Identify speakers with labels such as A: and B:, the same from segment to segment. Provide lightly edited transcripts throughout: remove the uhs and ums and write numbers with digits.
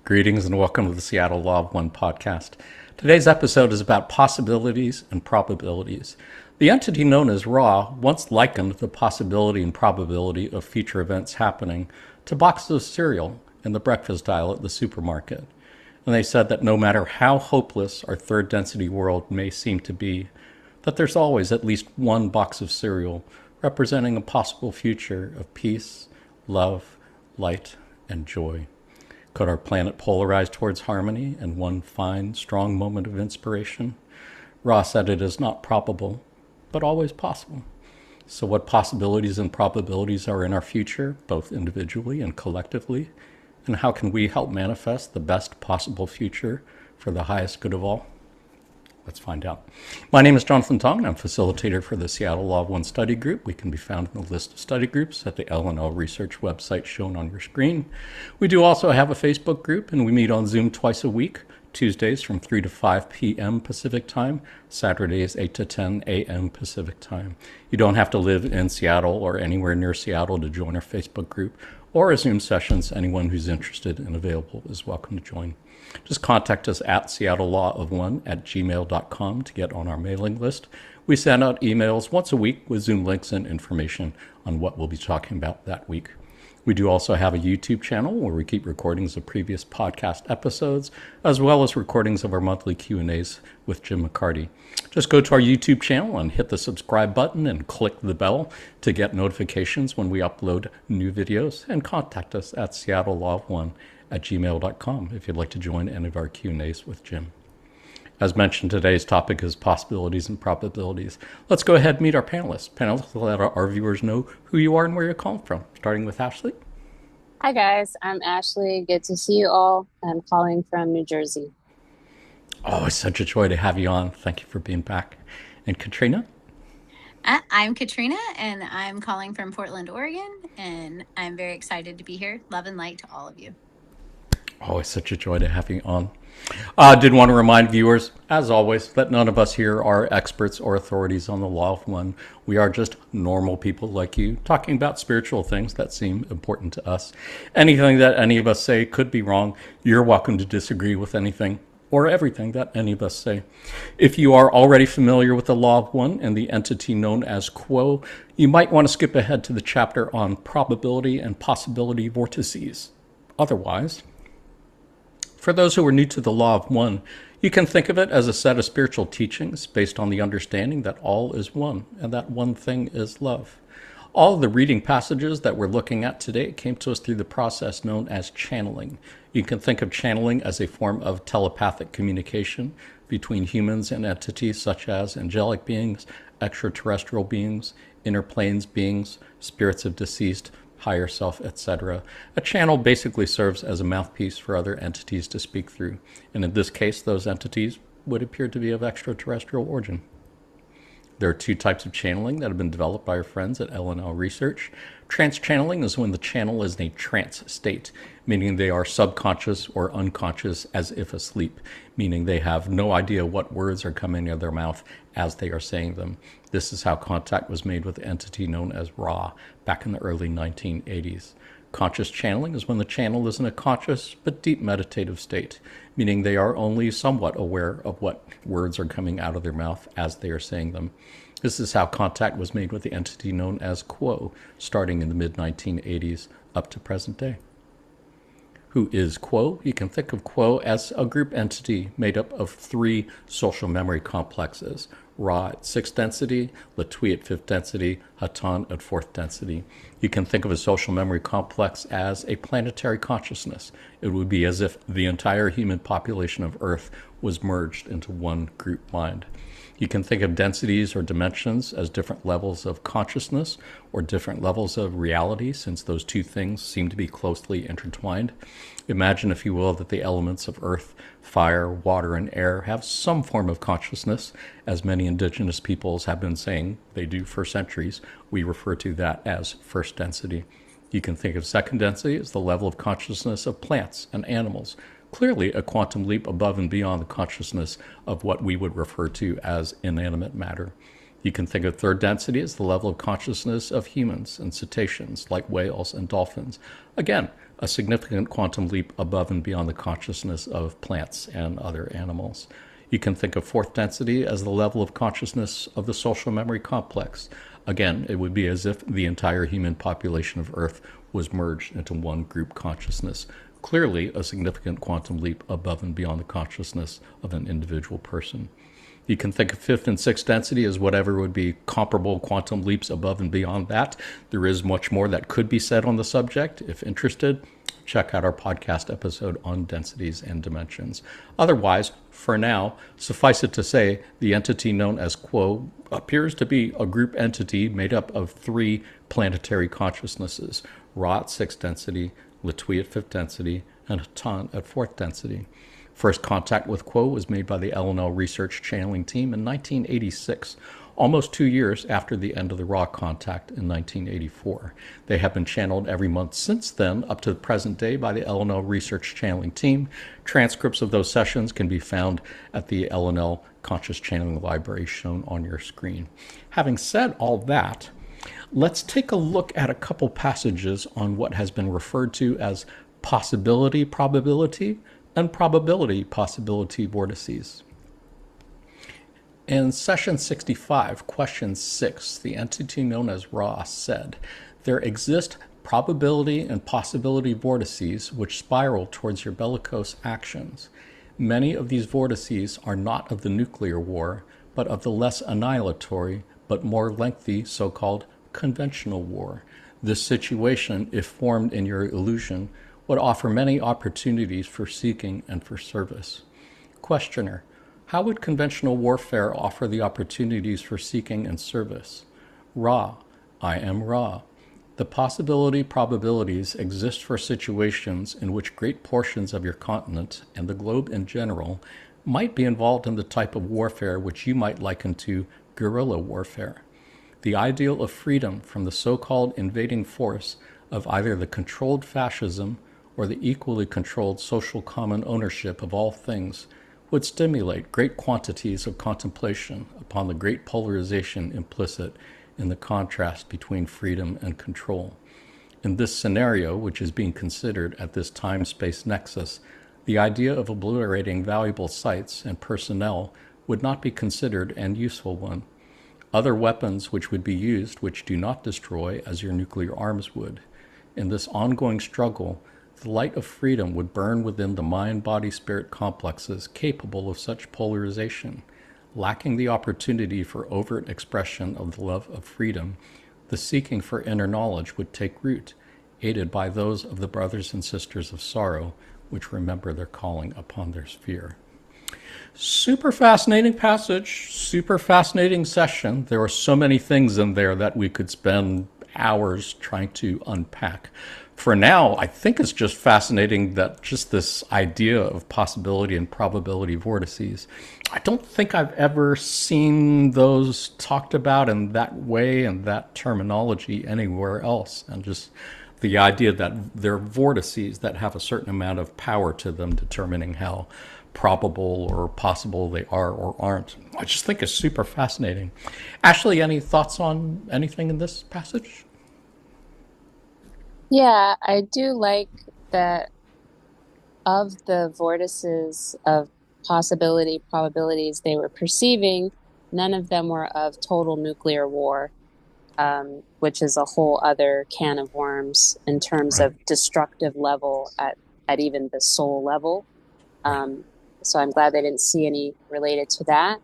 A: Greetings and welcome to the Seattle Law of One podcast. Today's episode is about possibilities and probabilities. The entity known as Ra once likened the possibility and probability of future events happening to boxes of cereal in the breakfast aisle at the supermarket. And they said that no matter how hopeless our third density world may seem to be, that there's always at least one box of cereal representing a possible future of peace, love, light, and joy. Could our planet polarize towards harmony in one fine, strong moment of inspiration? Ra said it is not probable, but always possible. So what possibilities and probabilities are in our future, both individually and collectively? And how can we help manifest the best possible future for the highest good of all? Let's find out. My name is Jonathan Tong, and I'm facilitator for the Seattle Law of One study group. We can be found in the list of study groups at the L&L Research website shown on your screen. We do also have a Facebook group, and we meet on Zoom twice a week, Tuesdays from 3 to 5 p.m. Pacific Time, Saturdays 8 to 10 a.m. Pacific Time. You don't have to live in Seattle or anywhere near Seattle to join our Facebook group or our Zoom sessions. Anyone who's interested and available is welcome to join. Just contact us at seattlelawof1@gmail.com to get on our mailing list. We send out emails once a week with Zoom links and information on what we'll be talking about that week. We do also have a YouTube channel where we keep recordings of previous podcast episodes, as well as recordings of our monthly Q&As with Jim McCarty. Just go to our YouTube channel and hit the subscribe button and click the bell to get notifications when we upload new videos, and contact us at seattlelawof1@gmail.com if you'd like to join any of our Q&As with Jim. As mentioned, today's topic is possibilities and probabilities. Let's go ahead and meet our panelists. Panelists, let our viewers know who you are and where you're calling from, starting with Ashley.
B: Hi guys, I'm Ashley. Good to see you all. I'm calling from New Jersey.
A: Oh, it's such a joy to have you on. Thank you for being back. And Katrina?
C: I'm Katrina, and I'm calling from Portland, Oregon, and I'm very excited to be here. Love and light to all of you.
A: Oh, it's such a joy to have you on. I did want to remind viewers, as always, that none of us here are experts or authorities on the law of one. We are just normal people like you, talking about spiritual things that seem important to us. Anything that any of us say could be wrong. You're welcome to disagree with anything or everything that any of us say. If you are already familiar with the law of one and the entity known as quo, you might want to skip ahead to the chapter on probability and possibility vortices. Otherwise, for those who are new to the law of one, you can think of it as a set of spiritual teachings based on the understanding that all is one, and that one thing is love. All of the reading passages that we're looking at today came to us through the process known as channeling. You can think of channeling as a form of telepathic communication between humans and entities such as angelic beings, extraterrestrial beings, inner planes beings, spirits of deceased, higher self, etc. A channel basically serves as a mouthpiece for other entities to speak through, and in this case, those entities would appear to be of extraterrestrial origin. There are two types of channeling that have been developed by our friends at L&L Research. Trance channeling is when the channel is in a trance state, meaning they are subconscious or unconscious as if asleep, meaning they have no idea what words are coming out of their mouth as they are saying them. This is how contact was made with the entity known as Ra back in the early 1980s. Conscious channeling is when the channel is in a conscious but deep meditative state, meaning they are only somewhat aware of what words are coming out of their mouth as they are saying them. This is how contact was made with the entity known as quo, starting in the mid-1980s up to present day. Who is quo? You can think of quo as a group entity made up of three social memory complexes: Ra at 6th density, Latwii at 5th density, Hatan at 4th density. You can think of a social memory complex as a planetary consciousness. It would be as if the entire human population of Earth was merged into one group mind. You can think of densities or dimensions as different levels of consciousness or different levels of reality, since those two things seem to be closely intertwined. Imagine, if you will, that the elements of earth, fire, water, and air have some form of consciousness, as many indigenous peoples have been saying they do for centuries. We refer to that as first density. You can think of second density as the level of consciousness of plants and animals, clearly a quantum leap above and beyond the consciousness of what we would refer to as inanimate matter. You can think of third density as the level of consciousness of humans and cetaceans like whales and dolphins. Again, a significant quantum leap above and beyond the consciousness of plants and other animals. You can think of fourth density as the level of consciousness of the social memory complex. Again, it would be as if the entire human population of Earth was merged into one group consciousness. Clearly, a significant quantum leap above and beyond the consciousness of an individual person. You can think of fifth and sixth density as whatever would be comparable quantum leaps above and beyond that. There is much more that could be said on the subject. If interested, check out our podcast episode on densities and dimensions. Otherwise, for now, suffice it to say, the entity known as Quo appears to be a group entity made up of three planetary consciousnesses: Ra at sixth density, Latui at fifth density, and Hatan at fourth density. First contact with Quo was made by the LNL research channeling team in 1986, almost 2 years after the end of the Ra contact in 1984. They have been channeled every month since then, up to the present day, by the LNL research channeling team. Transcripts of those sessions can be found at the LNL Conscious Channeling Library shown on your screen. Having said all that, let's take a look at a couple passages on what has been referred to as possibility probability and probability possibility vortices. In session 65, question 6, the entity known as Ra said, there exist probability and possibility vortices which spiral towards your bellicose actions. Many of these vortices are not of the nuclear war, but of the less annihilatory, but more lengthy so-called conventional war. This situation, if formed in your illusion, would offer many opportunities for seeking and for service. Questioner, how would conventional warfare offer the opportunities for seeking and service? Ra, I am Ra. The possibility probabilities exist for situations in which great portions of your continent and the globe in general might be involved in the type of warfare which you might liken to guerrilla warfare. The ideal of freedom from the so-called invading force of either the controlled fascism or the equally controlled social common ownership of all things would stimulate great quantities of contemplation upon the great polarization implicit in the contrast between freedom and control. In this scenario, which is being considered at this time-space nexus, the idea of obliterating valuable sites and personnel would not be considered an useful one. Other weapons which would be used which do not destroy as your nuclear arms would. In this ongoing struggle, the light of freedom would burn within the mind-body-spirit complexes capable of such polarization. Lacking the opportunity for overt expression of the love of freedom, the seeking for inner knowledge would take root, aided by those of the brothers and sisters of sorrow, which remember their calling upon their sphere. Super fascinating passage, super fascinating session. There are so many things in there that we could spend hours trying to unpack. For now, I think it's just fascinating that just this idea of possibility and probability vortices, I don't think I've ever seen those talked about in that way and that terminology anywhere else. And just the idea that they're vortices that have a certain amount of power to them determining how probable or possible they are or aren't. I just think it's super fascinating. Ashley, any thoughts on anything in this passage?
B: Yeah, I do like that of the vortices of possibility, probabilities they were perceiving, none of them were of total nuclear war, which is a whole other can of worms in terms of destructive level at even the soul level. So I'm glad they didn't see any related to that.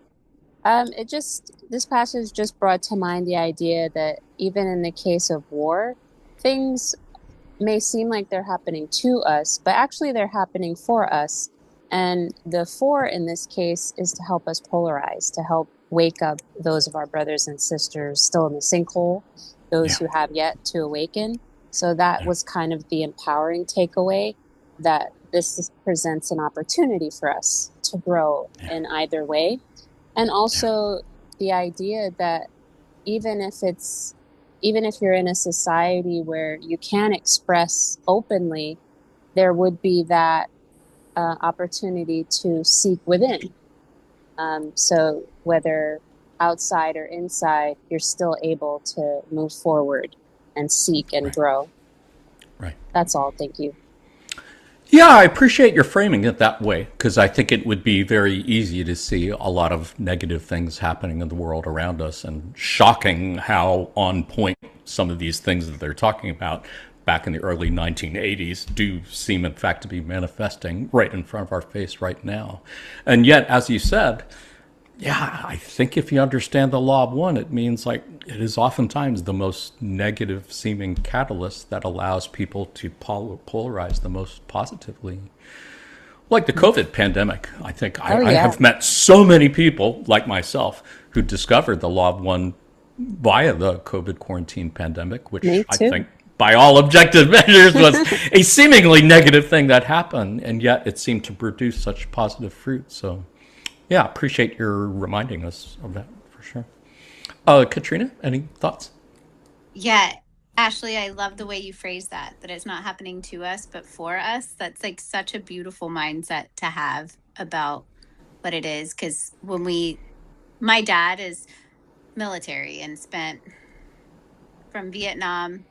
B: This passage just brought to mind the idea that even in the case of war, things may seem like they're happening to us, but actually they're happening for us. And the for in this case is to help us polarize, to help wake up those of our brothers and sisters still in the sinkhole, those who have yet to awaken. So that was kind of the empowering takeaway, that this presents an opportunity for us to grow in either way. And also the idea that even if you're in a society where you can express openly, there would be that opportunity to seek within. So whether outside or inside, you're still able to move forward and seek and grow.
A: Right.
B: That's all. Thank you.
A: Yeah, I appreciate your framing it that way because I think it would be very easy to see a lot of negative things happening in the world around us and shocking how on point some of these things that they're talking about back in the early 1980s do seem, in fact, to be manifesting right in front of our face right now. And yet, as you said, yeah, I think if you understand the law of one, it means like it is oftentimes the most negative seeming catalyst that allows people to polarize the most positively. Like the COVID pandemic, I think I have met so many people like myself who discovered the law of one via the COVID quarantine pandemic, which I think by all objective measures was a seemingly negative thing that happened, and yet it seemed to produce such positive fruit. So yeah, appreciate your reminding us of that for sure. Katrina, any thoughts?
C: Yeah, Ashley, I love the way you phrase that it's not happening to us, but for us. That's like such a beautiful mindset to have about what it is. Because my dad is military and spent from Vietnam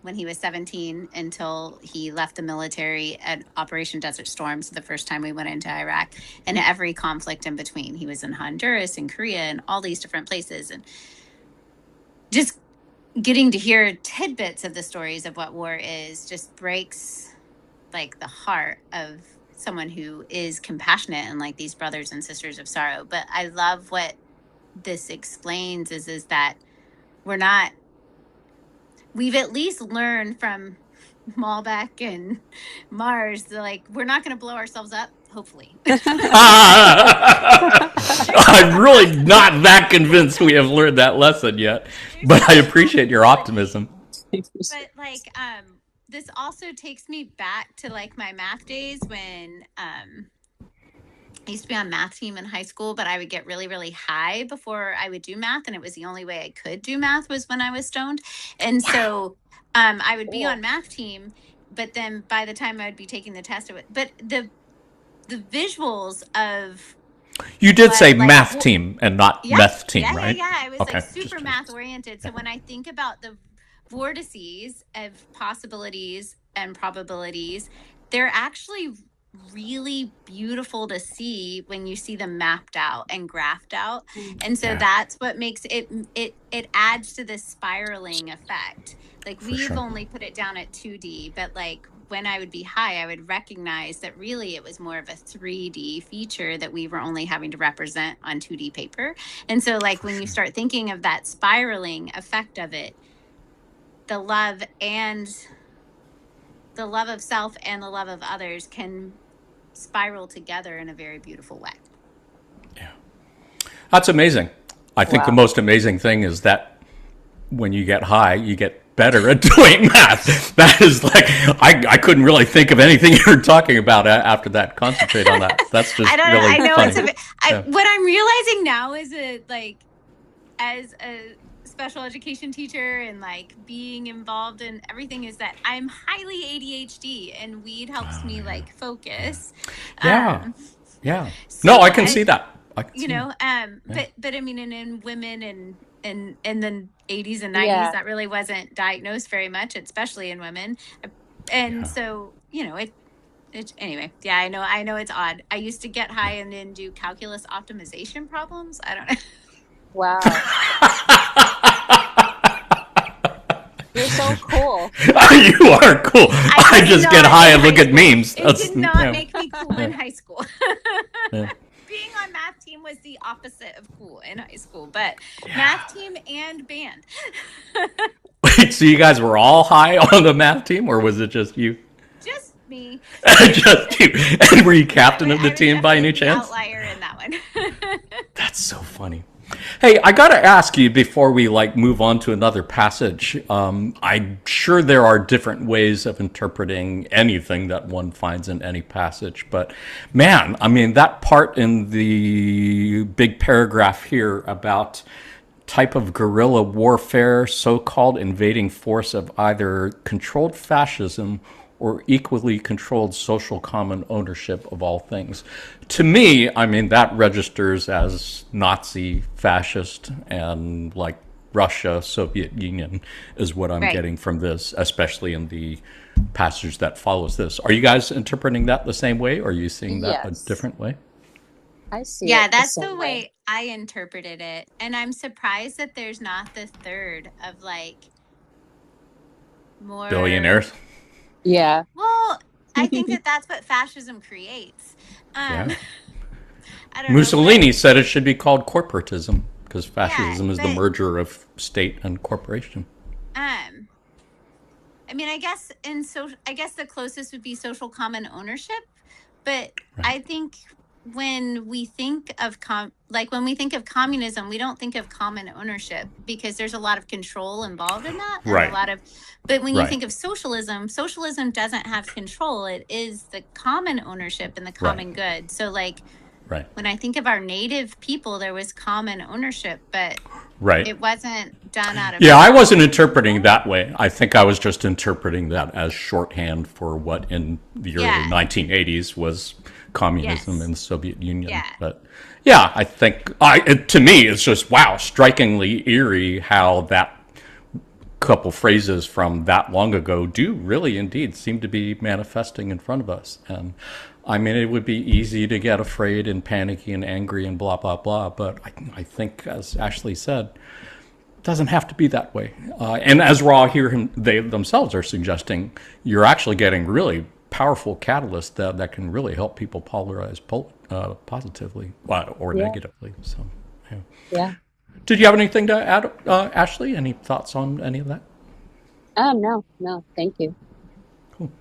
C: when he was 17 until he left the military at Operation Desert Storm. So the first time we went into Iraq, and every conflict in between. He was in Honduras and Korea and all these different places. And just getting to hear tidbits of the stories of what war is just breaks like the heart of someone who is compassionate and like these brothers and sisters of sorrow. But I love what this explains is that we've at least learned from Malbec and Mars, like we're not going to blow ourselves up, hopefully.
A: I'm really not that convinced we have learned that lesson yet, but I appreciate your optimism.
C: But like, this also takes me back to like my math days when I used to be on math team in high school, but I would get really, really high before I would do math. And it was the only way I could do math was when I was stoned. And so I would be on math team, but then by the time I would be taking the test, but the visuals of...
A: You did say like, math team and not meth team, right?
C: Yeah. I was like super math oriented. So when I think about the vortices of possibilities and probabilities, they're actually really beautiful to see when you see them mapped out and graphed out. And so that's what makes it adds to this spiraling effect. Like we've only put it down at 2D, but like when I would be high, I would recognize that really it was more of a 3D feature that we were only having to represent on 2D paper. And so like when you start thinking of that spiraling effect of it, the love of self and the love of others can spiral together in a very beautiful way.
A: Yeah. That's amazing. I think the most amazing thing is that when you get high, you get better at doing math. That is like, I couldn't really think of anything you were talking about after that. Concentrate on that. That's just really funny.
C: What I'm realizing now is as a special education teacher and like being involved in everything is that I'm highly ADHD and weed helps me like focus.
A: Yeah.
C: So
A: no, I can see that.
C: But I mean, and in women and in the 80s and 90s, that really wasn't diagnosed very much, especially in women. And so, anyway, I know it's odd. I used to get high and then do calculus optimization problems. I don't know.
B: Wow. You're so cool.
A: You are cool. I just get high and look at memes.
C: It did not make me cool in high school. Being on math team was the opposite of cool in high school, but math team and band.
A: Wait, so you guys were all high on the math team, or was it just you?
C: Just me.
A: Just you. And were you captain of the team by any chance?
C: Outlier in that one.
A: That's so funny. Hey, I got to ask you before we move on to another passage. I'm sure there are different ways of interpreting anything that one finds in any passage, but man, I mean, that part in the big paragraph here about type of guerrilla warfare, so-called invading force of either controlled fascism or equally controlled social common ownership of all things. To me, I mean, that registers as Nazi, fascist, and like Russia, Soviet Union is what I'm getting from this, especially in the passage that follows this. Are you guys interpreting that the same way, or are you seeing that a
B: Yes.
A: different way?
B: I see
C: Yeah,
B: it the
C: that's the
B: same way.
C: way I interpreted it. And I'm surprised that there's not the third of like more.
A: Billionaires.
B: Yeah.
C: Well, I think that that's what fascism creates.
A: Yeah.
C: I don't know.
A: Mussolini said it should be called corporatism because fascism is the
C: but,
A: merger of state and corporation.
C: I mean, I guess the closest would be social common ownership, but I think when we think of when we think of communism, we don't think of common ownership because there's a lot of control involved in that, and
A: Right.
C: but when you think of socialism doesn't have control. It is the common ownership and the common good. So like when I think of our native people, there was common ownership, but it wasn't done out of.
A: Yeah, I wasn't interpreting that way. I think I was just interpreting that as shorthand for what in the early 1980s was communism in the Soviet Union.
C: Yeah.
A: But yeah, I think to me it's just strikingly eerie how that couple phrases from that long ago do really indeed seem to be manifesting in front of us. And I mean, it would be easy to get afraid and panicky and angry and blah, blah, blah. But I think, as Ashley said, it doesn't have to be that way. And as Raw here, they themselves are suggesting, you're actually getting really powerful catalysts that can really help people polarize positively or negatively. So,
B: yeah.
A: Did you have anything to add, Ashley? Any thoughts on any of that?
B: No, thank you.
A: Cool.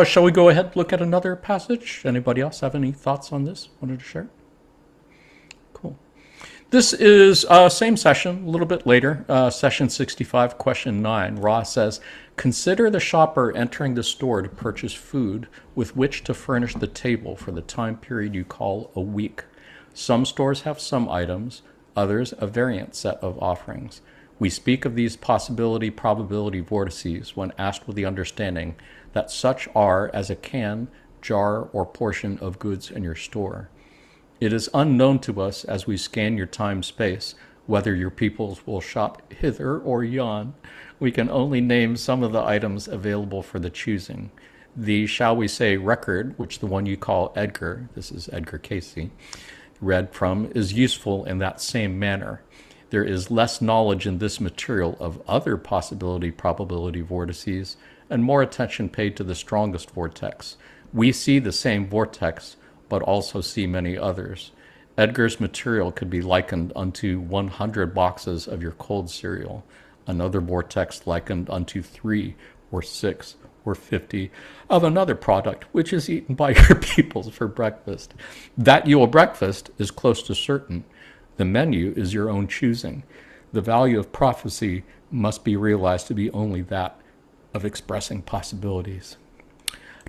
A: Shall we go ahead and look at another passage? Anybody else have any thoughts on this? Wanted to share? Cool. This is same session, a little bit later, session 65, question 9. Ra says, consider the shopper entering the store to purchase food with which to furnish the table for the time period you call a week. Some stores have some items, others a variant set of offerings. We speak of these probability vortices when asked with the understanding that such are as a can, jar, or portion of goods in your store. It is unknown to us as we scan your time-space whether your peoples will shop hither or yon. We can only name some of the items available for the choosing. The, shall we say, record, which the one you call Edgar, this is Edgar Casey, read from, is useful in that same manner. There is less knowledge in this material of other probability vortices, and more attention paid to the strongest vortex. We see the same vortex, but also see many others. Edgar's material could be likened unto 100 boxes of your cold cereal, another vortex likened unto 3 or 6 or 50 of another product which is eaten by your peoples for breakfast. That your breakfast is close to certain. The menu is your own choosing. The value of prophecy must be realized to be only that of expressing possibilities.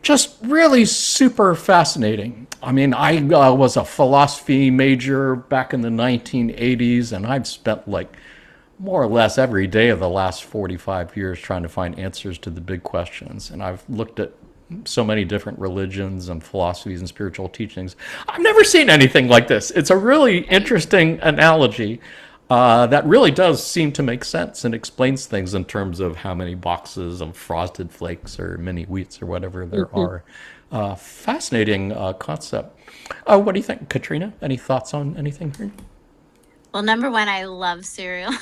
A: Just really super fascinating. I mean, I was a philosophy major back in the 1980s, and I've spent like more or less every day of the last 45 years trying to find answers to the big questions. And I've looked at so many different religions and philosophies and spiritual teachings. I've never seen anything like this. It's a really interesting analogy that really does seem to make sense and explains things in terms of how many boxes of frosted flakes or mini wheats or whatever there are. Fascinating concept. What do you think, Katrina? Any thoughts on anything here?
C: Well, number one, I love cereal.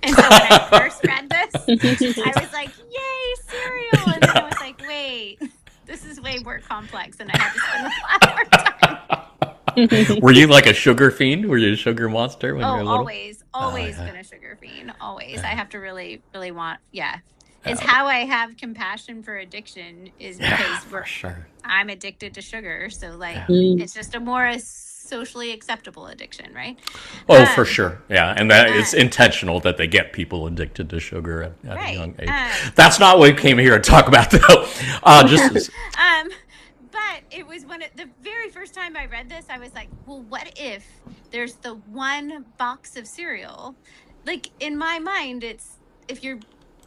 C: And so when I first read this, I was like, yay, cereal. And then I was like, wait, this is way more complex and I had to spend a lot more time.
A: Were you like a sugar fiend? Were you a sugar monster when you were little?
C: Always been a sugar fiend. Always. I have to really, really want, It's how I have compassion for addiction is because I'm addicted to sugar. So it's just a more socially acceptable addiction, right?
A: Oh, for sure. Yeah. And that it's intentional that they get people addicted to sugar at a young age. That's not what we came here to talk about, though.
C: But it was the very first time I read this, I was like, well, what if there's the one box of cereal? Like in my mind, it's if you're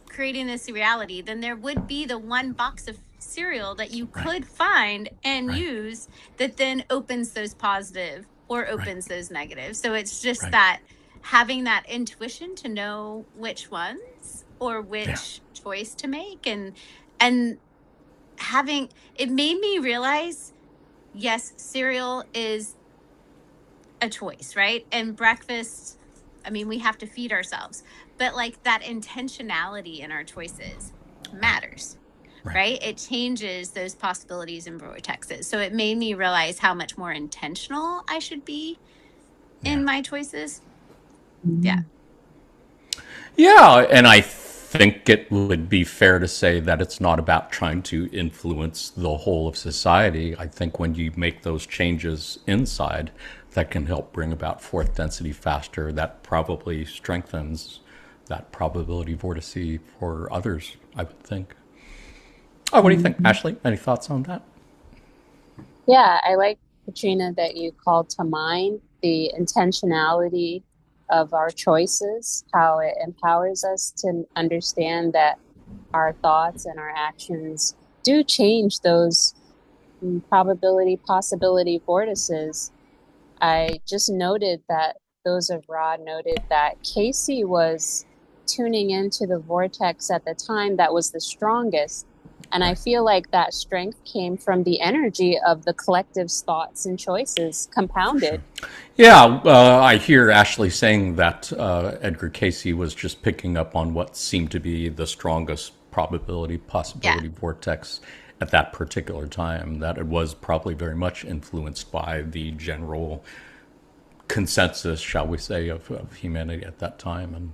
C: creating this reality, then there would be the one box of cereal that you could find and use that then opens those positive or opens those negative. So it's just that having that intuition to know which ones or which choice to make and it made me realize, yes, cereal is a choice, right? And breakfast, I mean, we have to feed ourselves, but like that intentionality in our choices
A: Right.
C: matters,
A: Right.
C: right? It changes those possibilities and vortexes. So it made me realize how much more intentional I should be
A: Yeah.
C: in my choices. Yeah.
B: Mhm.
A: Yeah, and I think it would be fair to say that it's not about trying to influence the whole of society. I think when you make those changes inside, that can help bring about fourth density faster. That probably strengthens that probability vortice for others, I would think. Oh, what do you think,
B: Mhm.
A: Ashley? Any thoughts on that?
B: Yeah, I like, Katrina, that you called to mind the intentionality of our choices, how it empowers us to understand that our thoughts and our actions do change those probability, possibility vortices. I just noted that those of Rod noted that Casey was tuning into the vortex at the time that was the strongest. And I
A: Right.
B: feel like that strength came from the energy of the collective's thoughts and choices
A: For sure.
B: compounded.
A: Yeah, I hear Ashley saying that Edgar Casey was just picking up on what seemed to be the strongest probability,
C: Yeah.
A: possibility vortex at that particular time, that it was probably very much influenced by the general consensus, shall we say, of humanity at that time. And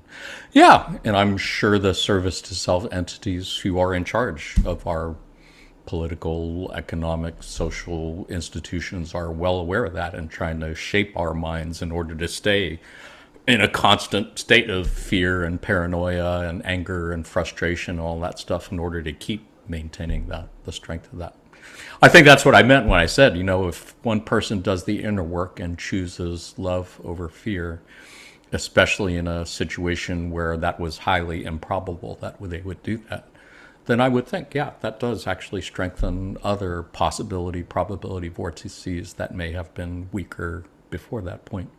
A: yeah, and I'm sure the service to self entities who are in charge of our political, economic, social institutions are well aware of that and trying to shape our minds in order to stay in a constant state of fear and paranoia and anger and frustration and all that stuff in order to keep maintaining the strength of that. I think that's what I meant when I said, if one person does the inner work and chooses love over fear, especially in a situation where that was highly improbable that they would do that, then I would think, yeah, that does actually strengthen other possibility, probability vortices that may have been weaker before that point.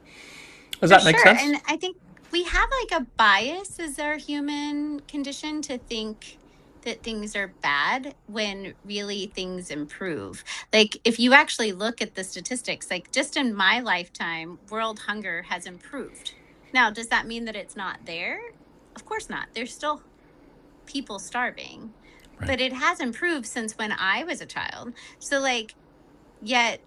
A: Does
C: For
A: that make
C: sure.
A: sense?
C: And I think we have like a bias as our human condition to think that things are bad when really things improve. Like if you actually look at the statistics, like just in my lifetime, world hunger has improved. Now, does that mean that it's not there? Of course not. There's still people starving,
A: Right.
C: but it has improved since when I was a child. So like yet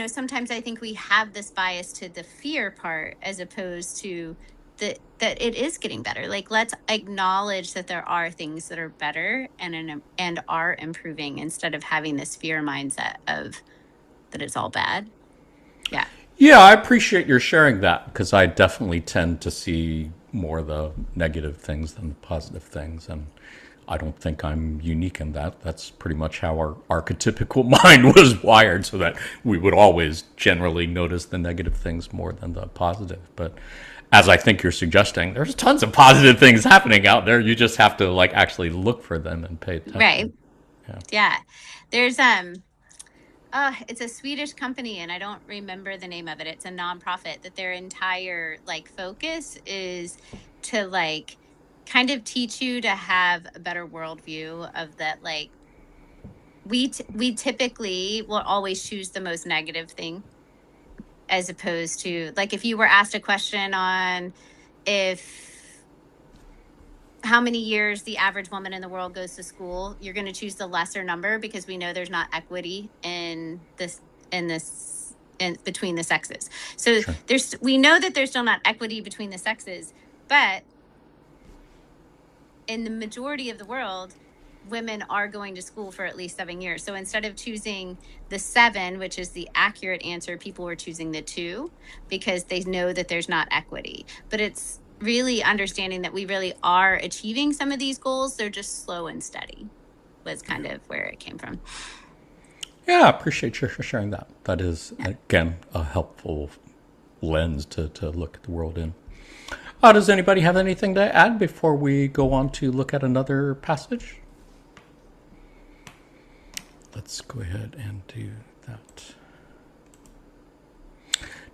C: sometimes I think we have this bias to the fear part as opposed to that it is getting better. Like let's acknowledge that there are things that are better and are improving instead of having this fear mindset of that it's all bad. Yeah.
A: Yeah, I appreciate your sharing that because I definitely tend to see more the negative things than the positive things. And I don't think I'm unique in that. That's pretty much how our archetypical mind was wired, so that we would always generally notice the negative things more than the positive. But as I think you're suggesting, there's tons of positive things happening out there. You just have to like actually look for them and pay attention.
C: Right.
A: Yeah.
C: Yeah. There's it's a Swedish company and I don't remember the name of it. It's a nonprofit that their entire like focus is to like kind of teach you to have a better worldview of that like we typically will always choose the most negative thing as opposed to like if you were asked a question on if how many years the average woman in the world goes to school, you're going to choose the lesser number because we know there's not equity in this in between the sexes. So
A: Sure.
C: we know that there's still not equity between the sexes, but in the majority of the world, women are going to school for at least 7 years. So instead of choosing the 7, which is the accurate answer, people were choosing the 2 because they know that there's not equity. But it's really understanding that we really are achieving some of these goals. They're just slow and steady, was kind of where it came from.
A: Yeah, I appreciate you for sharing that. That is,
C: Yeah.
A: again, a helpful lens to look at the world in. Does anybody have anything to add before we go on to look at another passage? Let's go ahead and do that.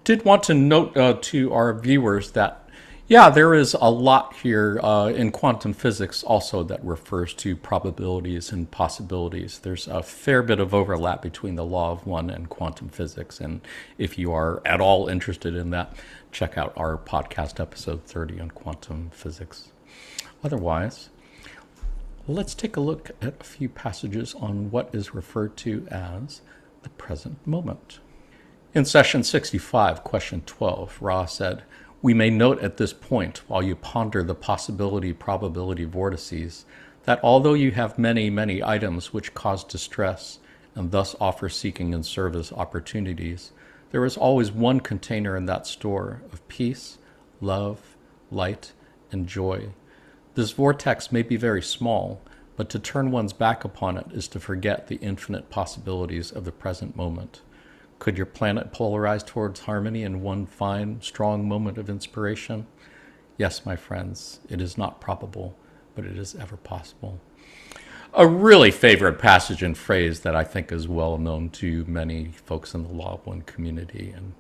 A: Did want to note to our viewers that Yeah, there is a lot here in quantum physics also that refers to probabilities and possibilities. There's a fair bit of overlap between the law of one and quantum physics. And if you are at all interested in that, check out our podcast episode 30 on quantum physics. Otherwise, let's take a look at a few passages on what is referred to as the present moment. In session 65, question 12, Ra said, "We may note at this point, while you ponder the possibility-probability vortices, that although you have many, many items which cause distress and thus offer seeking and service opportunities, there is always one container in that store of peace, love, light, and joy. This vortex may be very small, but to turn one's back upon it is to forget the infinite possibilities of the present moment. Could your planet polarize towards harmony in one fine, strong moment of inspiration? Yes, my friends, it is not probable, but it is ever possible." A really favorite passage and phrase that I think is well known to many folks in the Law of One community. And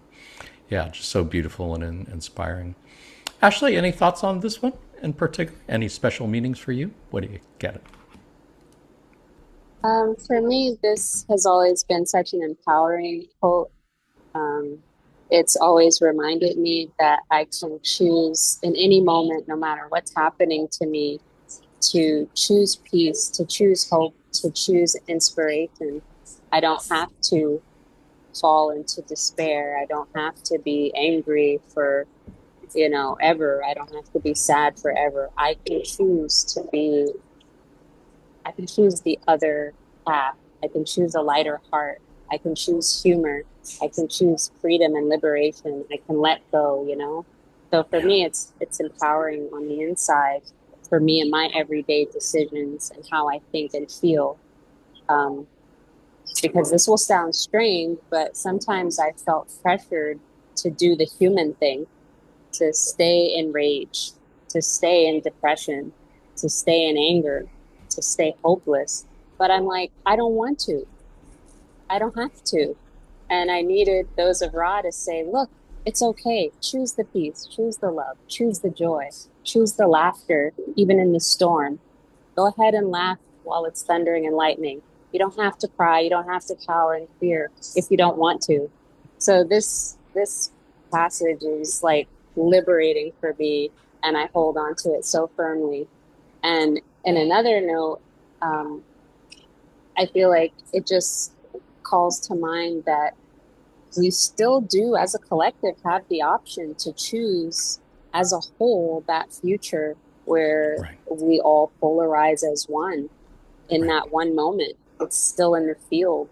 A: yeah, just so beautiful and inspiring. Ashley, any thoughts on this one in particular? Any special meanings for you? What do you get it?
B: For me, this has always been such an empowering quote. Um, it's always reminded me that I can choose in any moment, no matter what's happening to me, to choose peace, to choose hope, to choose inspiration. I don't have to fall into despair. I don't have to be angry for, ever. I don't have to be sad forever. I can choose the other path. I can choose a lighter heart. I can choose humor. I can choose freedom and liberation. I can let go. So for me, it's empowering on the inside for me and my everyday decisions and how I think and feel. Um, because this will sound strange, but sometimes I felt pressured to do the human thing, to stay in rage, to stay in depression, to stay in anger, to stay hopeless. But I'm like, I don't want to. I don't have to. And I needed those of Ra to say, look, it's okay. Choose the peace, choose the love, choose the joy, choose the laughter, even in the storm. Go ahead and laugh while it's thundering and lightning. You don't have to cry. You don't have to cower in fear if you don't want to. So this passage is like liberating for me, and I hold on to it so firmly. And in another note, um, I feel like it just calls to mind that we still do, as a collective, have the option to choose as a whole that future where
A: Right.
B: we all polarize as one in
A: Right.
B: that one moment. It's still in the field.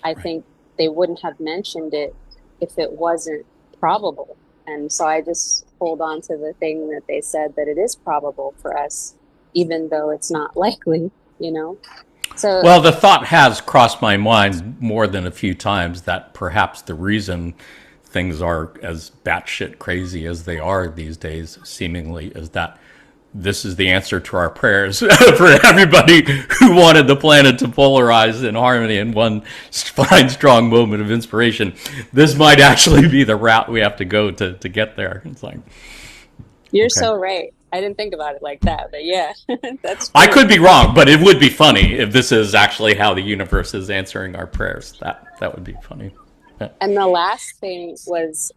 B: I
A: Right.
B: think they wouldn't have mentioned it if it wasn't probable. And so I just hold on to the thing that they said, that it is probable for us, even though it's not likely. So
A: Well, the thought has crossed my mind more than a few times that perhaps the reason things are as batshit crazy as they are these days, seemingly, is that this is the answer to our prayers for everybody who wanted the planet to polarize in harmony in one fine, strong moment of inspiration. This might actually be the route we have to go to get there. It's like,
B: you're
A: okay.
B: so right. I didn't think about it like that, but yeah, that's
A: I
B: true.
A: could be wrong, but it would be funny if this is actually how the universe is answering our prayers. That would be funny. Yeah.
B: And the last thing was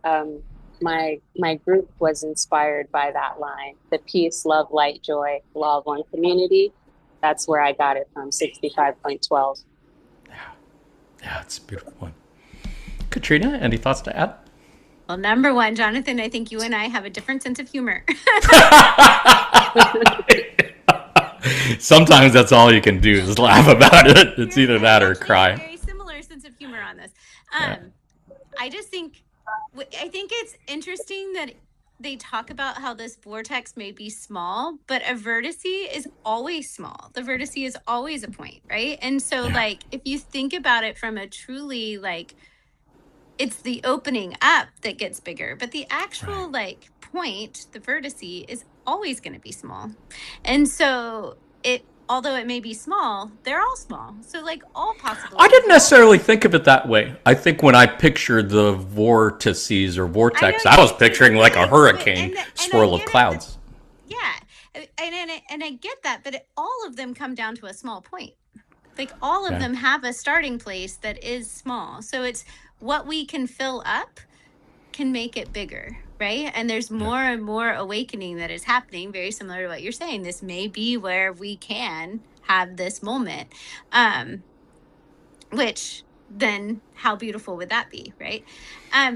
B: my group was inspired by that line, the peace, love, light, joy, law of one community. That's where I got it from, 65.12.
A: Yeah, it's a beautiful one. Katrina, any thoughts to add?
C: Well, number one, Jonathan, I think you and I have a different sense of humor.
A: Sometimes that's all you can do is laugh about it. It's either that or
C: Actually have a
A: cry.
C: very similar sense of humor on this.
A: Yeah.
C: I just think it's interesting that they talk about how this vortex may be small, but a vertice is always small. The vertice is always a point, right? And so,
A: Yeah.
C: like, if you think about it from a truly like, it's the opening up that gets bigger, but the
A: Right.
C: actual like point, the vertice, is always going to be small. And so it although it may be small, they're all small. So like all
A: I
C: possibilities
A: didn't
C: are also
A: necessarily think of it that way. I think when I pictured the vortices or
C: I know
A: vortex, I
C: you
A: was
C: did,
A: picturing like a
C: but
A: hurricane
C: and I
A: swirl of
C: get it, but
A: clouds.
C: yeah, and I get that, but all of them come down to a small point. Like all of
A: Yeah.
C: them have a starting place that is small. So it's what we can fill up can make it bigger, right? And there's
A: Yeah.
C: more and more awakening that is happening, very similar to what you're saying. This may be where we can have this moment. Which then how beautiful would that be, right?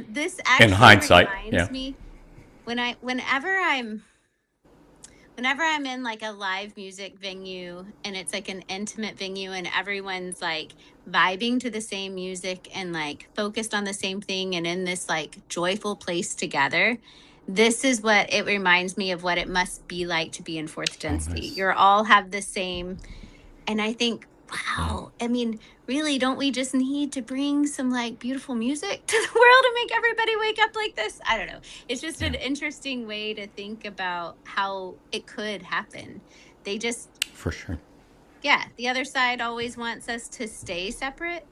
C: This
A: In
C: actually
A: hindsight, yeah.
C: reminds me whenever I'm in like a live music venue and it's like an intimate venue and everyone's like vibing to the same music and like focused on the same thing and in this like joyful place together, this is what it reminds me of what it must be like to be in fourth
A: Oh,
C: density.
A: nice.
C: You're all have the same, and I think,
A: Yeah.
C: wow, I mean, really, don't we just need to bring some like beautiful music to the world and make everybody wake up like this? I don't know. It's just
A: Yeah.
C: an interesting way to think about how it could happen. They just,
A: For sure.
C: yeah, the other side always wants us to stay separate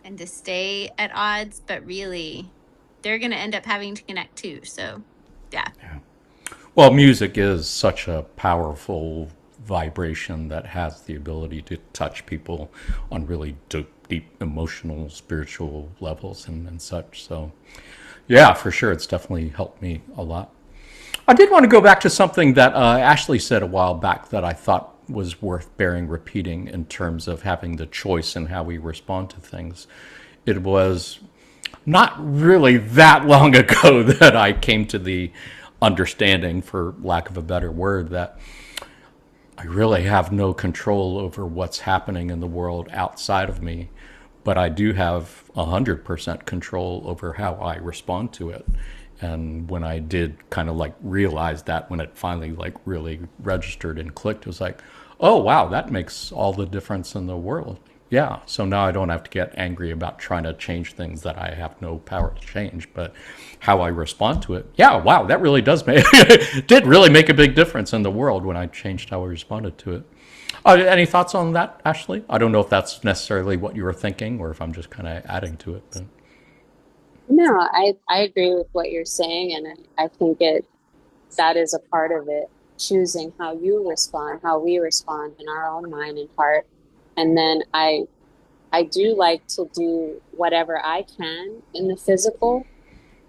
C: and to stay at odds, but really, they're going to end up having to connect too. So, yeah.
A: Yeah. Well, music is such a powerful vibration that has the ability to touch people on really deep emotional, spiritual levels and such. So, yeah, for sure, it's definitely helped me a lot. I did want to go back to something that Ashley said a while back that I thought was worth bearing repeating in terms of having the choice in how we respond to things. It was not really that long ago that I came to the understanding, for lack of a better word, that I really have no control over what's happening in the world outside of me, but I do have 100% control over how I respond to it. And when I did kind of like realize that, when it finally like really registered and clicked, it was like, oh wow, that makes all the difference in the world. Yeah, so now I don't have to get angry about trying to change things that I have no power to change, but how I respond to it. Yeah, wow, that really does make did really make a big difference in the world when I changed how I responded to it. Any thoughts on that, Ashley? I don't know if that's necessarily what you were thinking or if I'm just kind of adding to it. But
B: No, I agree with what you're saying, and I think that is a part of it. Choosing how you respond, how we respond in our own mind and heart. And then I do like to do whatever I can in the physical.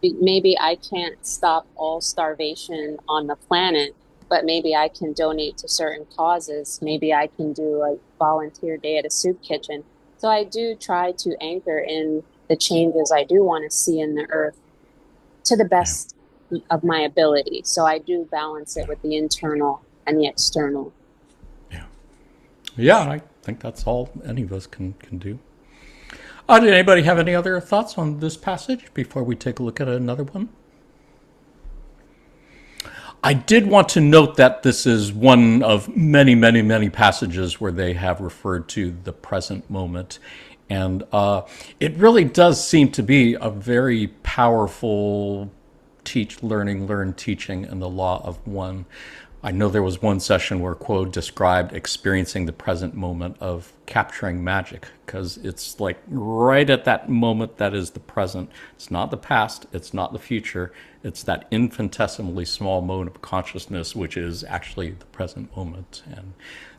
B: Maybe I can't stop all starvation on the planet, but maybe I can donate to certain causes. Maybe I can do a volunteer day at a soup kitchen. So I do try to anchor in the changes I do want to see in the earth to the
A: yeah,
B: best of my ability. So I do balance it with the internal and the external.
A: yeah, yeah. I think that's all any of us can do. Did anybody have any other thoughts on this passage before we take a look at another one? I did want to note that this is one of many, many, many passages where they have referred to the present moment. And it really does seem to be a very powerful teach, learning, learn, teaching in the law of one. I know there was one session where Quo described experiencing the present moment of capturing magic, because it's like right at that moment that is the present. It's not the past, it's not the future, it's that infinitesimally small mode of consciousness, which is actually the present moment. And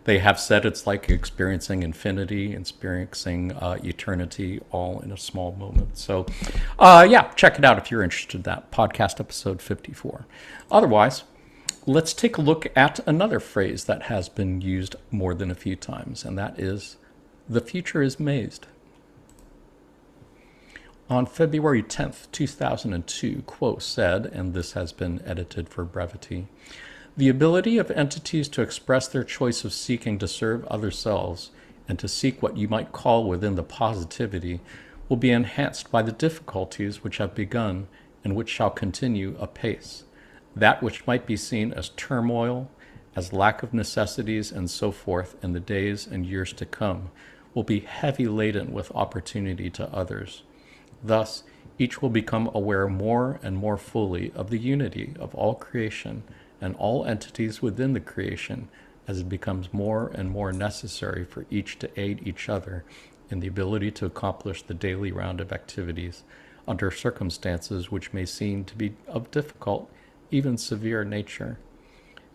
A: they have said it's like experiencing infinity, experiencing eternity, all in a small moment. So, yeah, check it out if you're interested in that. Podcast episode 54. Otherwise, let's take a look at another phrase that has been used more than a few times, and that is, the future is mazed. On February 10th, 2002, Quo said, and this has been edited for brevity, the ability of entities to express their choice of seeking to serve other selves and to seek what you might call within the positivity will be enhanced by the difficulties which have begun and which shall continue apace. That which might be seen as turmoil, as lack of necessities, and so forth in the days and years to come, will be heavy laden with opportunity to others. Thus, each will become aware more and more fully of the unity of all creation and all entities within the creation, as it becomes more and more necessary for each to aid each other in the ability to accomplish the daily round of activities under circumstances which may seem to be of difficult, even severe nature.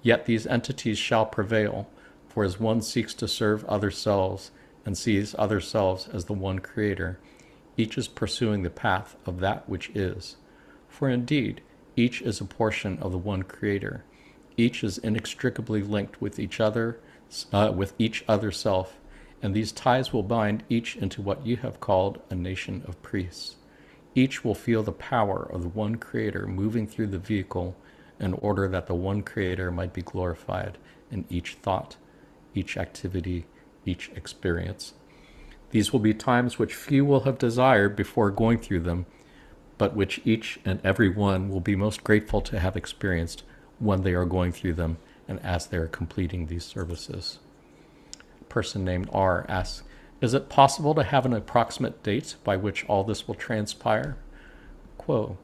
A: Yet these entities shall prevail, for as one seeks to serve other selves and sees other selves as the one creator, each is pursuing the path of that which is. For indeed, each is a portion of the one creator. Each is inextricably linked with each other self, and these ties will bind each into what you have called a nation of priests. Each will feel the power of the one creator moving through the vehicle in order that the one creator might be glorified in each thought, each activity, each experience. These will be times which few will have desired before going through them, but which each and every one will be most grateful to have experienced when they are going through them and as they are completing these services. A person named R asks, is it possible to have an approximate date by which all this will transpire? Quo,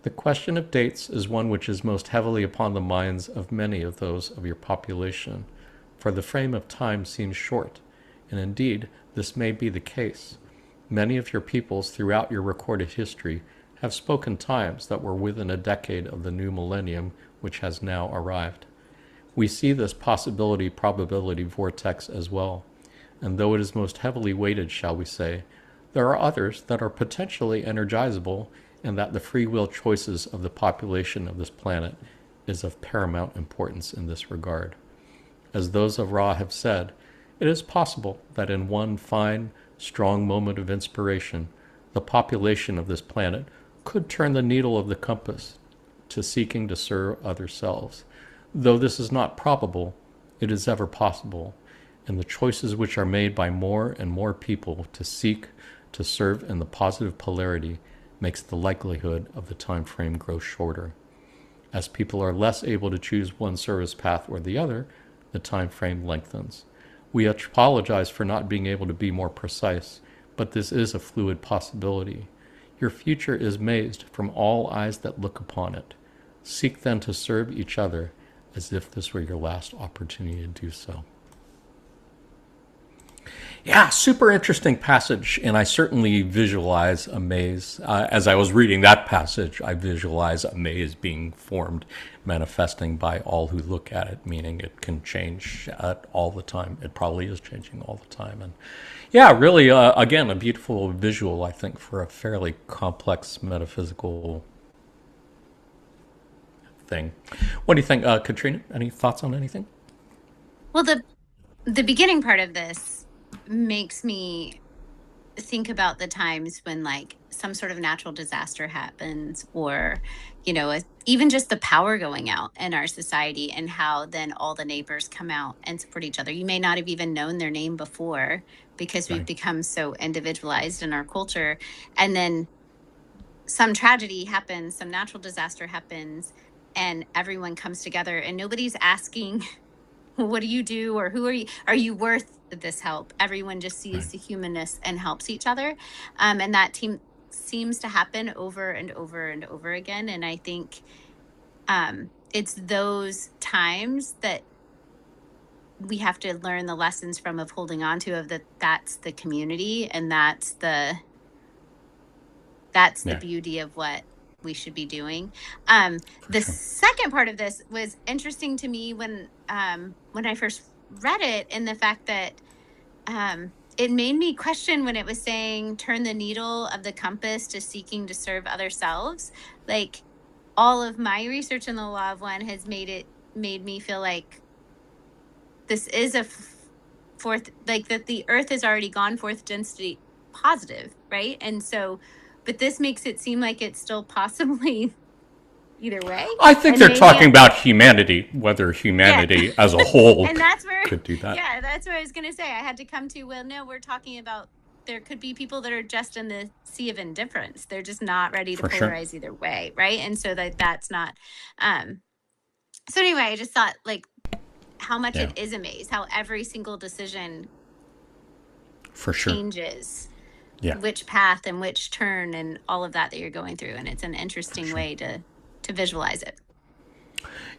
A: the question of dates is one which is most heavily upon the minds of many of those of your population, for the frame of time seems short, and indeed this may be the case. Many of your peoples throughout your recorded history have spoken times that were within a decade of the new millennium which has now arrived. We see this possibility-probability vortex as well, and though it is most heavily weighted, shall we say, there are others that are potentially energizable, and that the free will choices of the population of this planet is of paramount importance in this regard. As those of Ra have said, it is possible that in one fine, strong moment of inspiration, the population of this planet could turn the needle of the compass to seeking to serve other selves. Though this is not probable, it is ever possible, and the choices which are made by more and more people to seek to serve in the positive polarity makes the likelihood of the time frame grow shorter. As people are less able to choose one service path or the other, the time frame lengthens. We apologize for not being able to be more precise, but this is a fluid possibility. Your future is mazed from all eyes that look upon it. Seek then to serve each other as if this were your last opportunity to do so. Yeah, super interesting passage, and I certainly visualize a maze. As I was reading that passage, I visualize a maze being formed, manifesting by all who look at it, meaning it can change all the time. It probably is changing all the time. And yeah, really, again, a beautiful visual, I think, for a fairly complex metaphysical thing. What do you think, Katrina? Any thoughts on anything?
C: Well, the beginning part of this makes me think about the times when like some sort of natural disaster happens, or even just the power going out in our society, and how then all the neighbors come out and support each other. You may not have even known their name before because we've become so individualized in our culture, and then some tragedy happens, some natural disaster happens, and everyone comes together, and nobody's asking what do you do, or who are you worth this help? Everyone just sees the humanness and helps each other, and that team seems to happen over and over and over again. And I think it's those times that we have to learn the lessons from, of holding on to, of that's the community, and that's the beauty of what we should be doing. The second part of this was interesting to me when I first read it, and the fact that it made me question when it was saying turn the needle of the compass to seeking to serve other selves. Like, all of my research in the law of one has made me feel like this is a fourth, like that the earth has already gone fourth density positive, right? And so, but this makes it seem like it's still possibly either way.
A: I think they're talking about humanity, whether humanity as a whole
C: and that's where,
A: could do that.
C: Yeah, that's what I was going to say. I had to come to, well, no, we're talking about there could be people that are just in the sea of indifference. They're just not ready to polarize either way, right? And so that's not... so anyway, I just thought, like, how much it is a maze, how every single decision changes which path and which turn and all of that you're going through. And it's an interesting way to visualize it.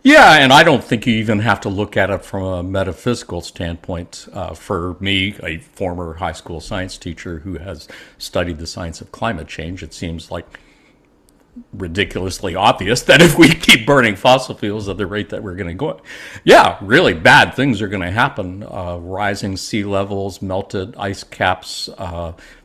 A: Yeah, and I don't think you even have to look at it from a metaphysical standpoint. For me, a former high school science teacher who has studied the science of climate change, it seems like ridiculously obvious that if we keep burning fossil fuels at the rate that we're going to go, yeah, really bad things are going to happen. Rising sea levels, melted ice caps,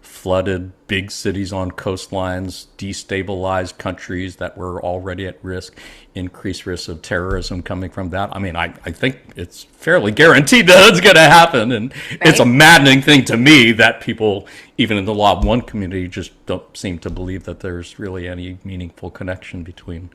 A: flooded big cities on coastlines, destabilized countries that were already at risk, increased risk of terrorism coming from that. I mean, I think it's fairly guaranteed that it's going to happen. And it's a
C: Right?
A: maddening thing to me that people, even in the Law of One community, just don't seem to believe that there's really any meaningful connection between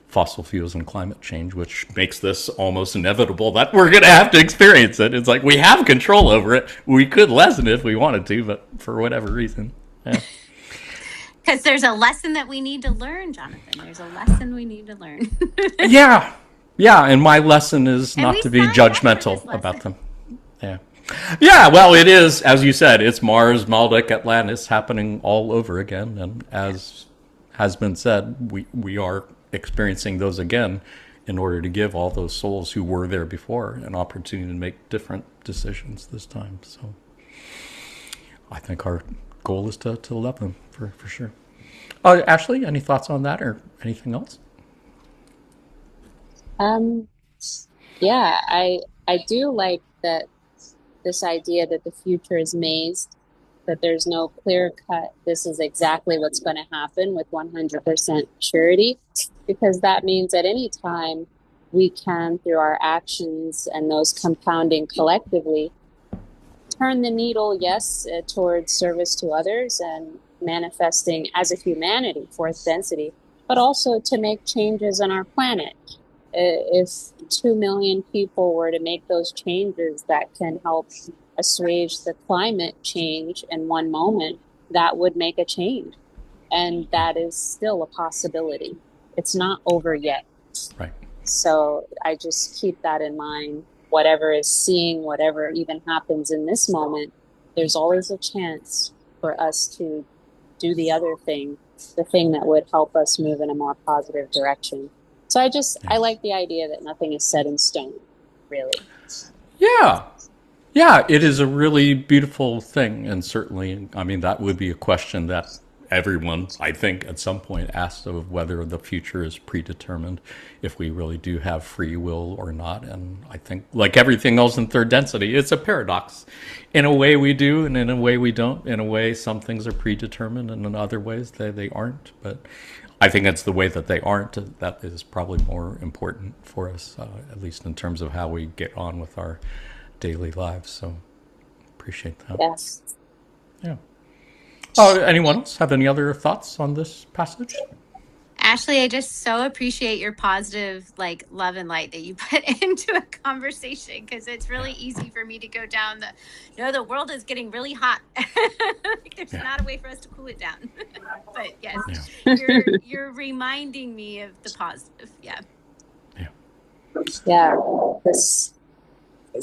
A: fossil fuels and climate change, which makes this almost inevitable that we're going to have to experience it. It's like we have control over it. We could lessen it if we wanted to, but for whatever reason. Yeah.
C: Because there's a lesson that we need to learn, Jonathan. There's a lesson we need to learn.
A: Yeah. Yeah. And my lesson is
C: And
A: not
C: we
A: to be
C: signed up for this
A: judgmental about
C: lesson.
A: them. Yeah. Yeah. Well, it is, as you said, it's Mars, Maldek, Atlantis happening all over again. And as has been said, we are experiencing those again in order to give all those souls who were there before an opportunity to make different decisions this time. So I think our goal is to love them for sure. Ashley, any thoughts on that or anything else?
B: Um, yeah, I do like that this idea that the future is mazed, that there's no clear cut, this is exactly what's going to happen with 100% surety, because that means at any time we can, through our actions and those compounding collectively, turn the needle, yes, towards service to others and manifesting as a humanity, fourth density, but also to make changes on our planet. If 2 million people were to make those changes that can help assuage the climate change in one moment, that would make a change. And that is still a possibility. It's not over yet.
A: Right.
B: So I just keep that in mind. Whatever is seeing, whatever even happens in this moment, there's always a chance for us to do the other thing, the thing that would help us move in a more positive direction. So I like the idea that nothing is set in stone, really.
A: Yeah. Yeah, it is a really beautiful thing. And certainly, I mean, that would be a question that everyone, I think, at some point asks of whether the future is predetermined, if we really do have free will or not. And I think, like everything else in third density, it's a paradox. In a way, we do, and in a way, we don't. In a way, some things are predetermined, and in other ways, they aren't. But I think it's the way that they aren't that is probably more important for us, at least in terms of how we get on with our daily lives. So appreciate that.
B: Yes.
A: Yeah. Anyone else have any other thoughts on this passage?
C: Ashley, I just so appreciate your positive, like, love and light that you put into a conversation, because it's
A: Yeah.
C: really easy for me to go down the world is getting really hot. Like, there's
A: Yeah.
C: not a way for us to cool it down. But yes,
A: Yeah.
C: you're reminding me of the positive. Yeah.
A: Yeah.
B: Yeah. This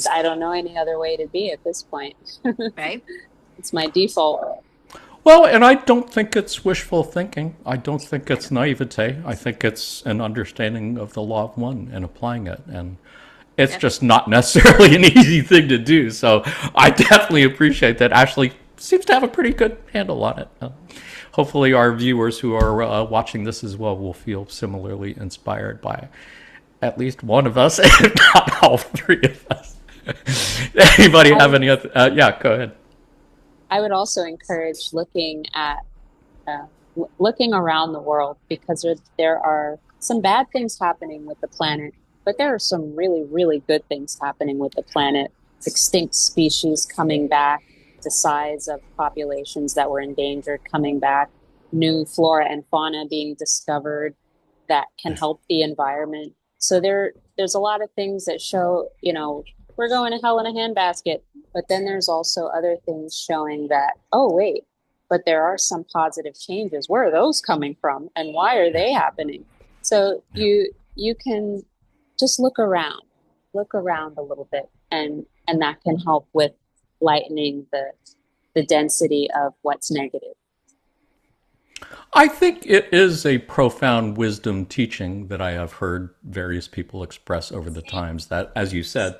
B: I don't know any other way to be at this point.
C: Right.
B: It's my default.
A: Well, and I don't think it's wishful thinking. I don't think it's naivete. I think it's an understanding of the law of one and applying it. And it's
C: Yep.
A: just not necessarily an easy thing to do. So I definitely appreciate that Ashley seems to have a pretty good handle on it. Hopefully, our viewers who are watching this as well will feel similarly inspired by at least one of us, if not all three of us. Anybody have any other? Yeah, go ahead.
B: I would also encourage looking at looking around the world, because there are some bad things happening with the planet, but there are some really, really good things happening with the planet. Extinct species coming back, the size of populations that were endangered coming back, new flora and fauna being discovered that can help the environment. So there's a lot of things that show, we're going to hell in a handbasket. But then there's also other things showing that, oh, wait, but there are some positive changes. Where are those coming from? And why are they happening? So you can just look around a little bit, and that can help with lightening the density of what's negative.
A: I think it is a profound wisdom teaching that I have heard various people express over the times that, as you said,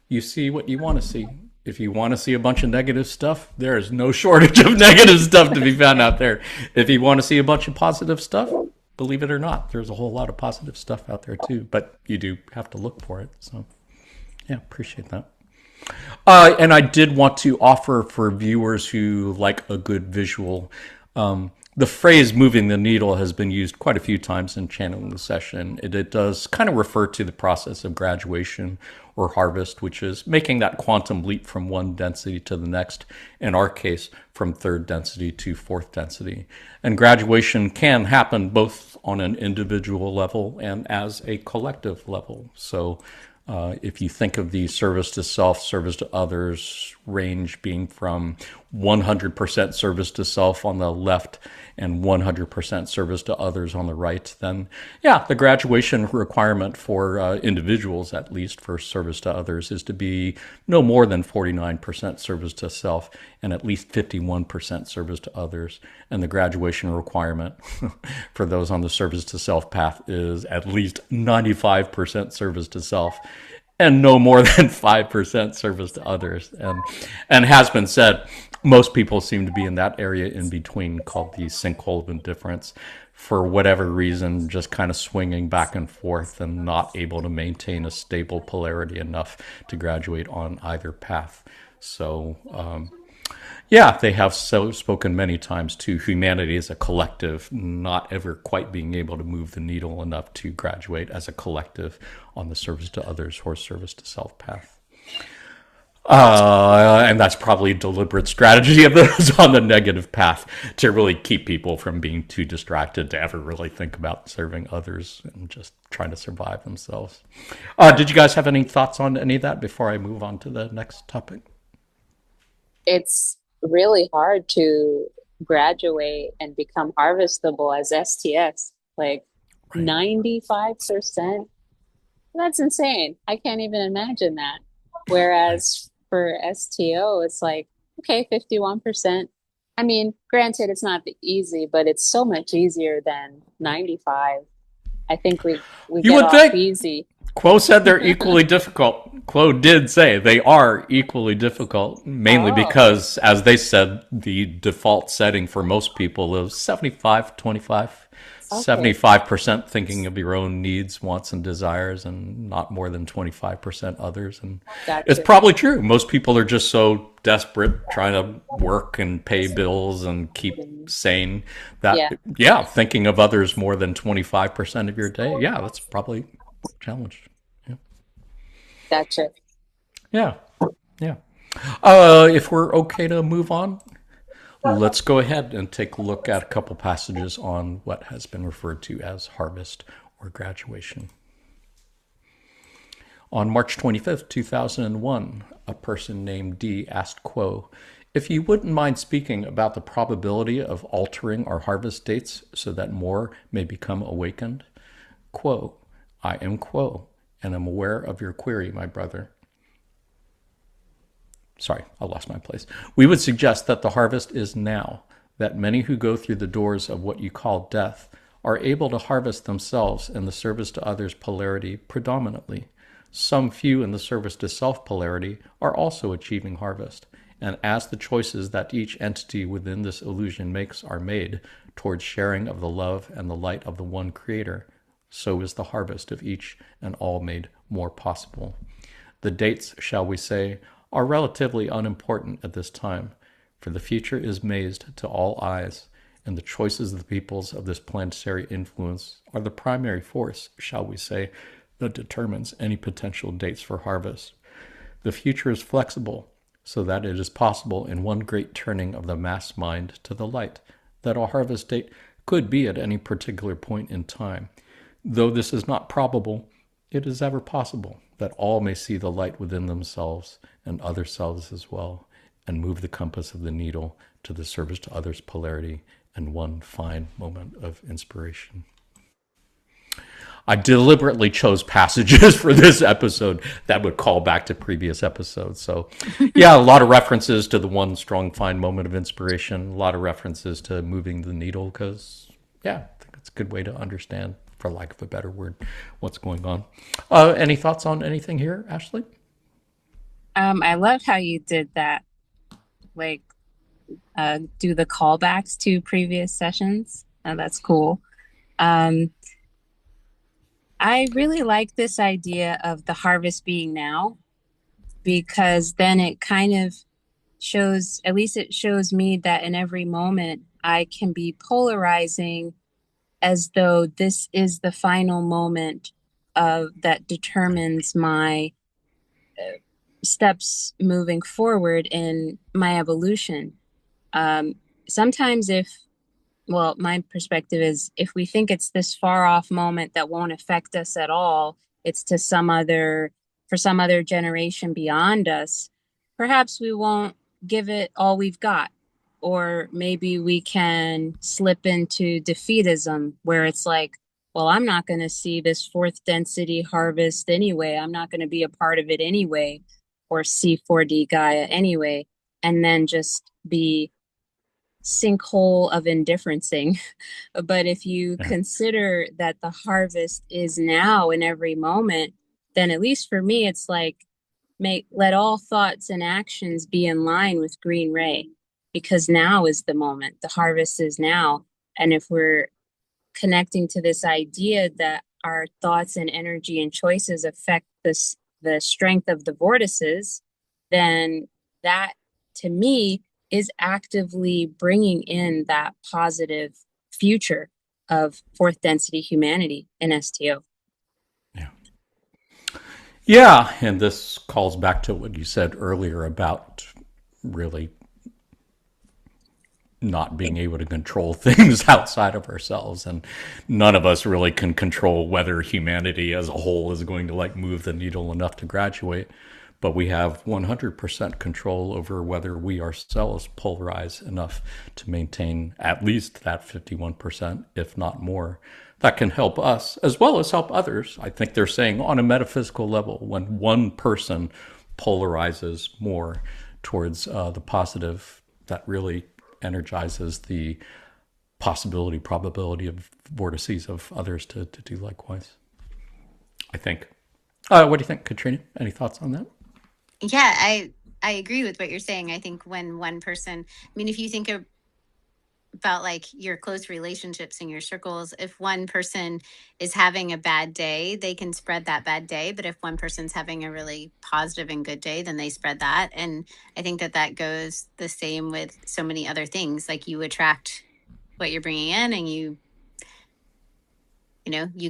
A: you see what you want to see. If you want to see a bunch of negative stuff, there is no shortage of negative stuff to be found out there. If you want to see a bunch of positive stuff, believe it or not, there's a whole lot of positive stuff out there too. But you do have to look for it. So, yeah, appreciate that. And I did want to offer for viewers who like a good visual. The phrase moving the needle has been used quite a few times in channeling the session. It does kind of refer to the process of graduation or harvest, which is making that quantum leap from one density to the next, in our case, from third density to fourth density. And graduation can happen both on an individual level and as a collective level. So if you think of the service to self, service to others range being from 100% service to self on the left and 100% service to others on the right, then yeah, the graduation requirement for individuals, at least for service to others, is to be no more than 49% service to self and at least 51% service to others. And the graduation requirement for those on the service to self path is at least 95% service to self and no more than 5% service to others. And has been said, most people seem to be in that area in between called the sinkhole of indifference, for whatever reason, just kind of swinging back and forth and not able to maintain a stable polarity enough to graduate on either path. So, yeah, they have spoken many times to humanity as a collective, not ever quite being able to move the needle enough to graduate as a collective on the service to others or service to self path. And that's probably a deliberate strategy of those on the negative path to really keep people from being too distracted to ever really think about serving others and just trying to survive themselves. Did you guys have any thoughts on any of that before I move on to the next topic?
B: It's really hard to graduate and become harvestable as STS. Like
A: Right.
B: 95%. That's insane. I can't even imagine that. Whereas for STO, it's like, okay, 51%. I mean, granted, it's not easy, but it's so much easier than 95. I think we
A: You
B: get
A: would
B: off
A: think.
B: easy.
A: Quo said they're equally difficult. Quo did say they are equally difficult, mainly
B: Oh,
A: because, as they said, the default setting for most people is 75, 25.
B: okay.
A: 75% thinking of your own needs, wants, and desires, and not more than 25% others. And it's
B: Gotcha.
A: probably true. Most people are just so desperate trying to work and pay bills and keep
B: Mhm.
A: sane that,
B: Yeah,
A: yeah, thinking of others more than 25% of your day, yeah, that's probably a challenge. Yeah.
B: gotcha.
A: Yeah. Yeah. If we're okay to move on, let's go ahead and take a look at a couple passages on what has been referred to as harvest or graduation. On March 25th, 2001, a person named D asked Quo if you wouldn't mind speaking about the probability of altering our harvest dates so that more may become awakened. Quo, I am Quo, and am aware of your query, my brother. Sorry, I lost my place. We would suggest that the harvest is now, that many who go through the doors of what you call death are able to harvest themselves in the service to others polarity predominantly. Some few in the service to self polarity are also achieving harvest, and as the choices that each entity within this illusion makes are made towards sharing of the love and the light of the one Creator, so is the harvest of each and all made more possible. The dates, shall we say, are relatively unimportant at this time, for the future is mazed to all eyes, and the choices of the peoples of this planetary influence are the primary force, shall we say, that determines any potential dates for harvest. The future is flexible, so that it is possible in one great turning of the mass mind to the light, that a harvest date could be at any particular point in time. Though this is not probable, it is ever possible that all may see the light within themselves and other selves as well, and move the compass of the needle to the service to others polarity and one fine moment of inspiration. I deliberately chose passages for this episode that would call back to previous episodes. So, yeah, a lot of references to the one strong, fine moment of inspiration, a lot of references to moving the needle, because, yeah, I think it's a good way to understand, for lack of a better word, what's going on. Any thoughts on anything here, Ashley?
B: I love how you did that, like do the callbacks to previous sessions. That's cool. Um, I really like this idea of the harvest being now, because then it kind of shows, at least it shows me that in every moment I can be polarizing as though this is the final moment of that determines my steps moving forward in my evolution. Um, Sometimes if well, my perspective is if we think it's this far off moment that won't affect us at all, it's to some other, for some other generation beyond us, perhaps we won't give it all we've got. Or maybe we can slip into defeatism where it's like, well, I'm not going to see this fourth density harvest anyway. I'm not going to be a part of it anyway, or C4D Gaia anyway, and then just be sinkhole of indifferencing. But if you
A: Yeah.
B: consider that the harvest is now in every moment, then at least for me, it's like let all thoughts and actions be in line with green ray, because now is the moment. The harvest is now. And if we're connecting to this idea that our thoughts and energy and choices affect the strength of the vortices, then that to me is actively bringing in that positive future of fourth density humanity in STO.
A: Yeah. Yeah. And this calls back to what you said earlier about really not being able to control things outside of ourselves, and none of us really can control whether humanity as a whole is going to like move the needle enough to graduate, but we have 100% control over whether we ourselves polarize enough to maintain at least that 51%, if not more. That can help us as well as help others. I think they're saying on a metaphysical level, when one person polarizes more towards the positive, that really energizes the possibility, probability of vortices of others to do likewise, I think. What do you think, Katrina? Any thoughts on that?
C: Yeah, I agree with what you're saying. I think when one person, I mean, if you think about like your close relationships in your circles, if one person is having a bad day, they can spread that bad day, but if one person's having a really positive and good day, then they spread that. And I think that that goes the same with so many other things. Like you attract what you're bringing in, and you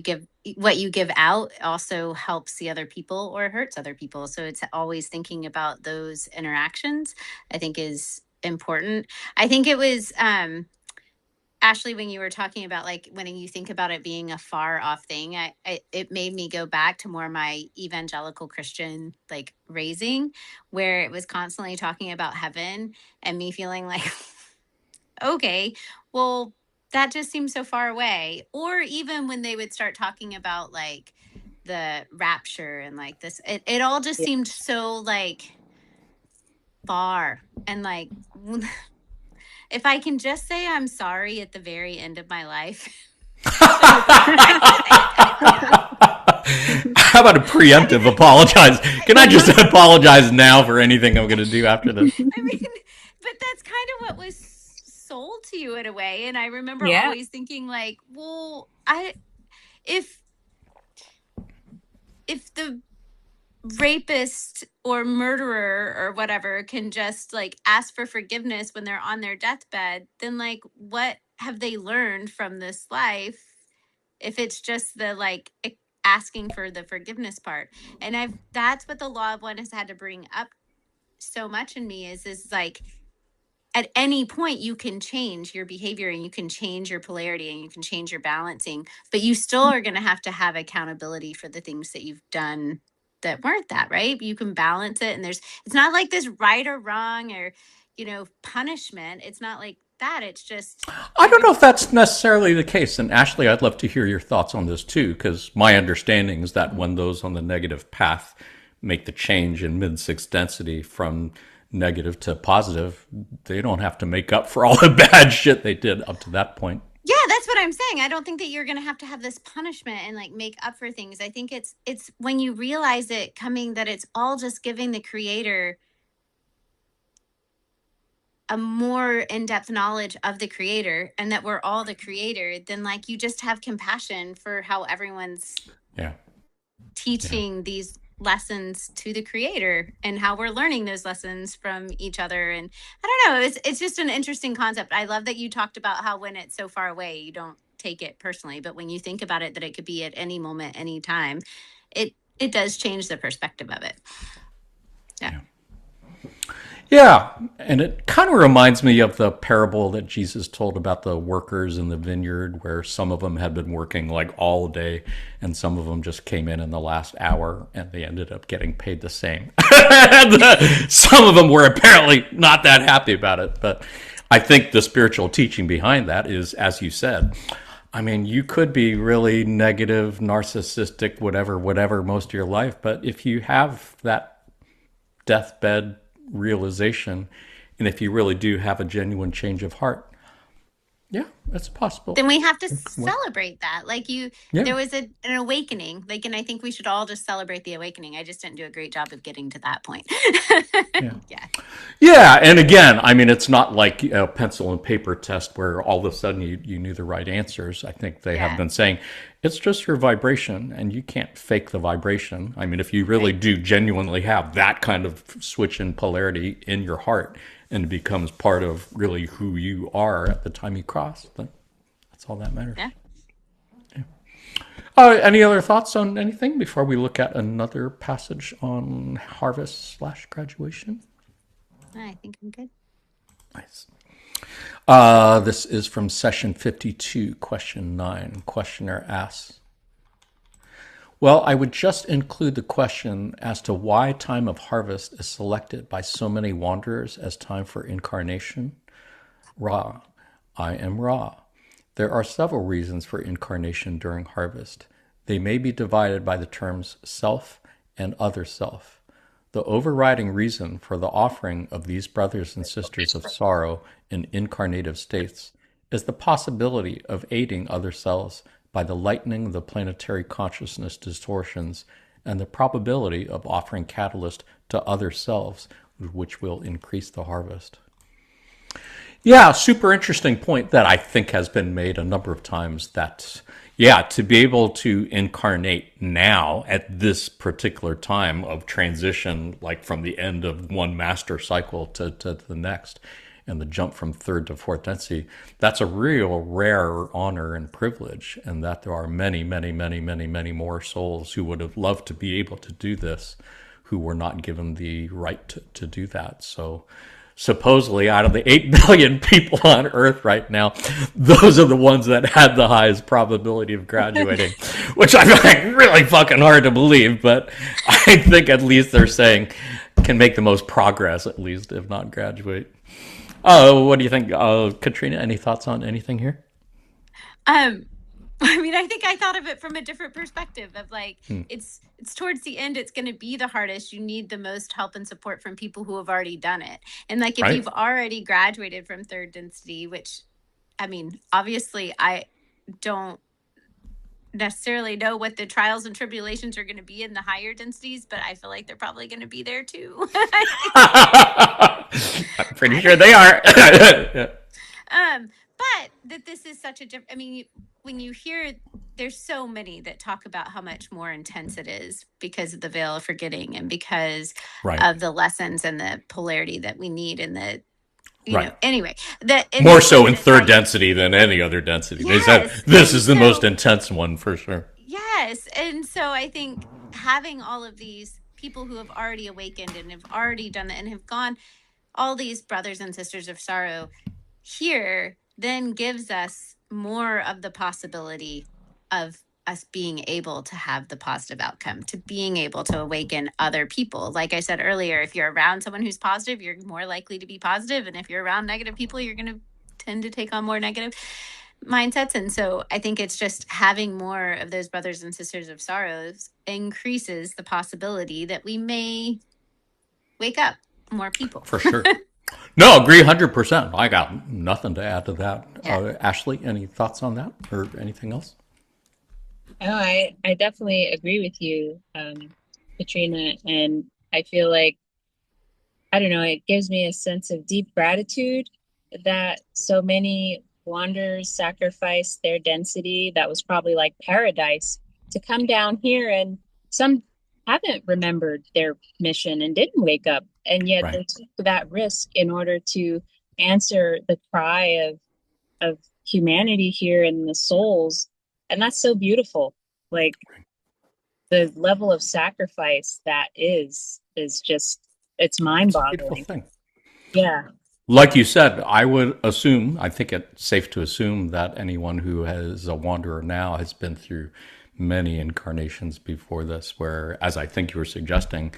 C: give what you give out also helps the other people or hurts other people. So it's always thinking about those interactions, I think, is important. I think it was Ashley, when you were talking about like when you think about it being a far off thing, it made me go back to more my evangelical Christian like raising, where it was constantly talking about heaven and me feeling like, okay, well, that just seems so far away. Or even when they would start talking about like the rapture and like this, it all just
B: Yeah.
C: seemed so like far. And like, if I can just say I'm sorry at the very end of my life.
A: How about a preemptive apologize? Can I just apologize now for anything I'm going to do after this?
C: I mean, but that's kind of what was sold to you in a way. And I remember
B: Yeah.
C: always thinking like, well, if if the rapist or murderer or whatever can just like ask for forgiveness when they're on their deathbed, then like what have they learned from this life if it's just the like asking for the forgiveness part? And I've that's what the law of one has had to bring up so much in me is like at any point you can change your behavior and you can change your polarity and you can change your balancing, but you still are going to have accountability for the things that you've done that weren't that right. You can balance it, and it's not like this right or wrong or punishment. It's not like that. It's just
A: I don't know if that's necessarily the case. And Ashley, I'd love to hear your thoughts on this too, because my understanding is that when those on the negative path make the change in mid-six density from negative to positive, they don't have to make up for all the bad shit they did up to that point.
C: Yeah, that's what I'm saying. I don't think that you're going to have this punishment and like make up for things. I think it's when you realize it coming that it's all just giving the creator a more in-depth knowledge of the creator and that we're all the creator, then like you just have compassion for how everyone's
A: Yeah.
C: teaching these lessons to the creator and how we're learning those lessons from each other. And I don't know, it's just an interesting concept. I love that you talked about how when it's so far away you don't take it personally, but when you think about it that it could be at any moment, any time, it does change the perspective of it.
A: Yeah, and it kind of reminds me of the parable that Jesus told about the workers in the vineyard, where some of them had been working like all day, and some of them just came in the last hour, and they ended up getting paid the same. Some of them were apparently not that happy about it, but I think the spiritual teaching behind that is, as you said, I mean, you could be really negative, narcissistic, whatever, most of your life, but if you have that deathbed realization, and if you really do have a genuine change of heart, yeah, that's possible.
C: Then we have to celebrate that. Like there was an awakening. Like, and I think we should all just celebrate the awakening. I just didn't do a great job of getting to that point.
A: Yeah, and again, I mean, it's not like a pencil and paper test where all of a sudden you knew the right answers. I think they have been saying it's just your vibration, and you can't fake the vibration. I mean, if you really do genuinely have that kind of switch in polarity in your heart, and it becomes part of really who you are at the time you cross, then that's all that matters.
C: Yeah.
A: Any other thoughts on anything before we look at another passage on harvest/graduation?
C: I think I'm good.
A: Nice. This is from session 52, question 9. Questioner asks, well, I would just include the question as to why time of harvest is selected by so many wanderers as time for incarnation. Ra, I am Ra. There are several reasons for incarnation during harvest. They may be divided by the terms self and other self. The overriding reason for the offering of these brothers and sisters of sorrow in incarnative states is the possibility of aiding other selves by the lightening the planetary consciousness distortions and the probability of offering catalyst to other selves, which will increase the harvest. Yeah, super interesting point that I think has been made a number of times, that, yeah, to be able to incarnate now at this particular time of transition, like from the end of one master cycle to the next, and the jump from third to fourth density, that's a real rare honor and privilege, and that there are many, many, many, many, many more souls who would have loved to be able to do this, who were not given the right to do that. So supposedly out of the 8 billion people on Earth right now, those are the ones that had the highest probability of graduating, which I find really fucking hard to believe, but I think at least they're saying can make the most progress, at least, if not graduate. Oh, what do you think, Katrina? Any thoughts on anything here?
C: I mean, I think I thought of it from a different perspective of like, it's towards the end, it's going to be the hardest. You need the most help and support from people who have already done it. And like, if you've already graduated from third density, which, I mean, obviously I don't necessarily know what the trials and tribulations are going to be in the higher densities, but I feel like they're probably going to be there too.
A: I'm pretty sure they are.
C: But that this is such a different, I mean, when you hear, there's so many that talk about how much more intense it is because of the veil of forgetting and because of the lessons and the polarity that we need in the, you know, anyway.
A: More so in third density than any other density. Yes. They said this is the most intense one for sure.
C: Yes. And so I think having all of these people who have already awakened and have already done that and have gone, all these brothers and sisters of sorrow here, then gives us more of the possibility of us being able to have the positive outcome, to being able to awaken other people. Like I said earlier, if you're around someone who's positive, you're more likely to be positive. And if you're around negative people, you're going to tend to take on more negative mindsets. And so I think it's just having more of those brothers and sisters of sorrows increases the possibility that we may wake up more people.
A: For sure. No, agree 100%. I got nothing to add to that.
C: Yeah.
A: Ashley, any thoughts on that or anything else?
D: Oh, I definitely agree with you, Katrina. And I feel like, I don't know, it gives me a sense of deep gratitude that so many wanderers sacrificed their density that was probably like paradise to come down here, and some haven't remembered their mission and didn't wake up. And yet
A: Right.
D: they took that risk in order to answer the cry of humanity here and the souls. And that's so beautiful. Like the level of sacrifice that is just, it's
A: It's a beautiful
D: mind-boggling.
A: thing.
D: Yeah.
A: Like you said, I would assume, I think it's safe to assume that anyone who is a wanderer now has been through many incarnations before this, where, as I think you were suggesting,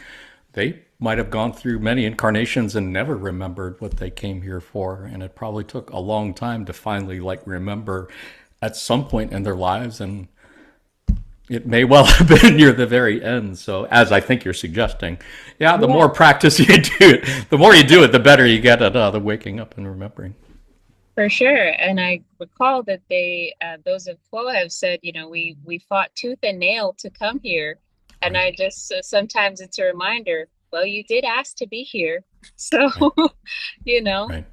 A: they might have gone through many incarnations and never remembered what they came here for. And it probably took a long time to finally remember at some point in their lives. And it may well have been near the very end. So, as I think you're suggesting, yeah, the
D: Yeah,
A: more practice you do it, the more you do it, the better you get at the waking up and remembering.
D: for sure. And I recall that those of Quo have said, we fought tooth and nail to come here. And
A: Right,
D: I just, sometimes it's a reminder, well, you did ask to be here. So,
A: right,
D: you know,
A: right.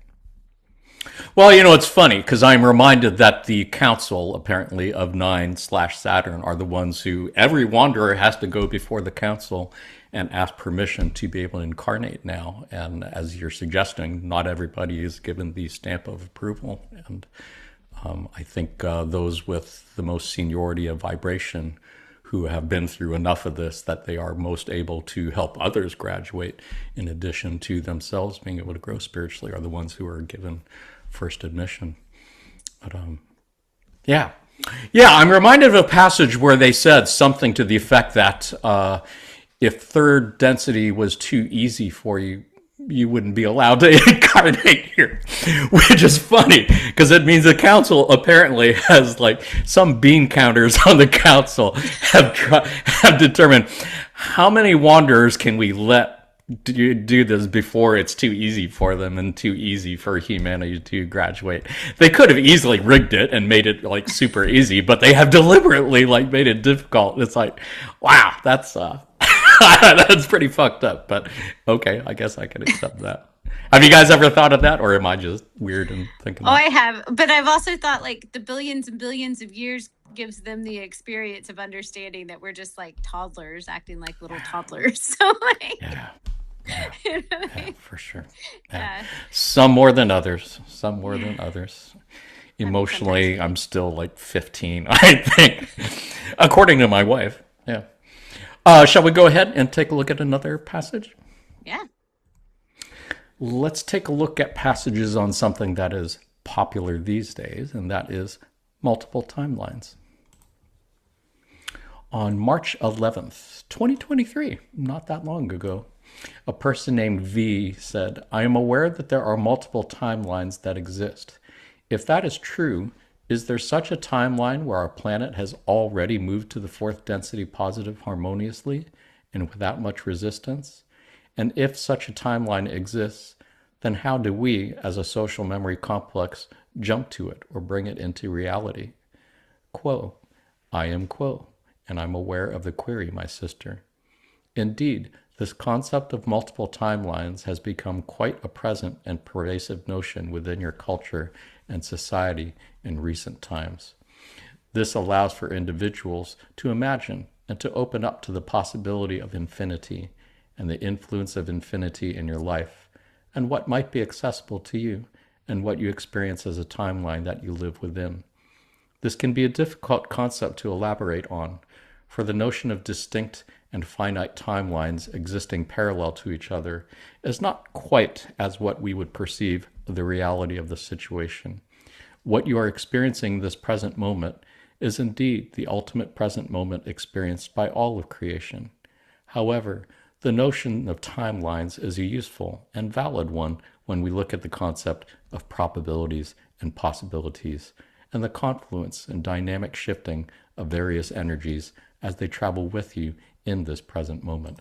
A: Well, it's funny because I'm reminded that the council, apparently, of Nine/Saturn are the ones who every wanderer has to go before the council and ask permission to be able to incarnate now. And as you're suggesting, not everybody is given the stamp of approval. And I think those with the most seniority of vibration who have been through enough of this that they are most able to help others graduate in addition to themselves being able to grow spiritually are the ones who are given first admission. But yeah. Yeah, I'm reminded of a passage where they said something to the effect that if third density was too easy for you, you wouldn't be allowed to incarnate here, which is funny because it means the council apparently has some bean counters on the council have determined how many wanderers can we let do this before it's too easy for them and too easy for humanity to graduate. They could have easily rigged it and made it super easy, but they have deliberately made it difficult. It's wow, that's that's pretty fucked up, but okay, I guess I can accept that. Have you guys ever thought of that, or am I just weird in thinking
C: Oh,
A: that?
C: I have, but I've also thought the billions and billions of years gives them the experience of understanding that we're just like toddlers acting like little toddlers. So
A: Yeah, yeah,
C: you know,
A: yeah, for sure. Yeah.
C: yeah,
A: Some more than others. Some more than others.
C: sometimes
A: Emotionally, I'm still 15, I think, according to my wife. Yeah. Shall we go ahead and take a look at another passage?
C: yeah.
A: Let's take a look at passages on something that is popular these days, and that is multiple timelines. On March 11th, 2023, not that long ago, a person named V said, I am aware that there are multiple timelines that exist. If that is true, is there such a timeline where our planet has already moved to the fourth density positive harmoniously and without much resistance? And if such a timeline exists, then how do we, as a social memory complex, jump to it or bring it into reality? Quo, I am Quo, and I'm aware of the query, my sister. Indeed, this concept of multiple timelines has become quite a present and pervasive notion within your culture and society in recent times. This allows for individuals to imagine and to open up to the possibility of infinity and the influence of infinity in your life and what might be accessible to you and what you experience as a timeline that you live within. This can be a difficult concept to elaborate on, for the notion of distinct and finite timelines existing parallel to each other is not quite as what we would perceive the reality of the situation. What you are experiencing this present moment is indeed the ultimate present moment experienced by all of creation. However, the notion of timelines is a useful and valid one when we look at the concept of probabilities and possibilities, and the confluence and dynamic shifting of various energies as they travel with you in this present moment.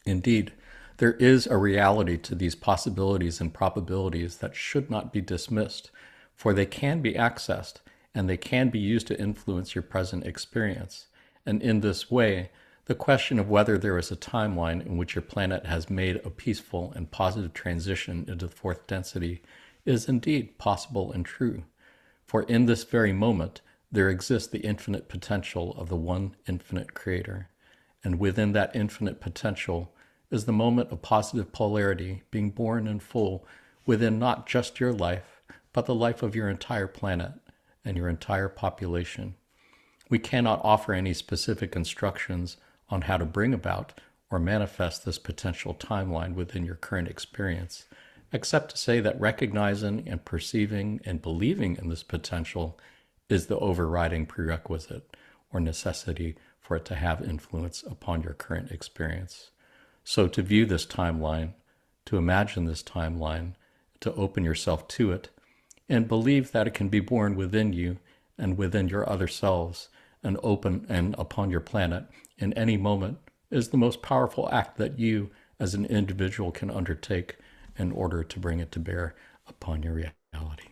A: Indeed, there is a reality to these possibilities and probabilities that should not be dismissed, for they can be accessed and they can be used to influence your present experience. And in this way, the question of whether there is a timeline in which your planet has made a peaceful and positive transition into the fourth density is indeed possible and true. For in this very moment, there exists the infinite potential of the one infinite creator. And within that infinite potential is the moment of positive polarity being born in full within not just your life, but the life of your entire planet and your entire population. We cannot offer any specific instructions on how to bring about or manifest this potential timeline within your current experience, except to say that recognizing and perceiving and believing in this potential is the overriding prerequisite or necessity for it to have influence upon your current experience. So to view this timeline, to imagine this timeline, to open yourself to it, and believe that it can be born within you and within your other selves and open and upon your planet in any moment is the most powerful act that you as an individual can undertake in order to bring it to bear upon your reality.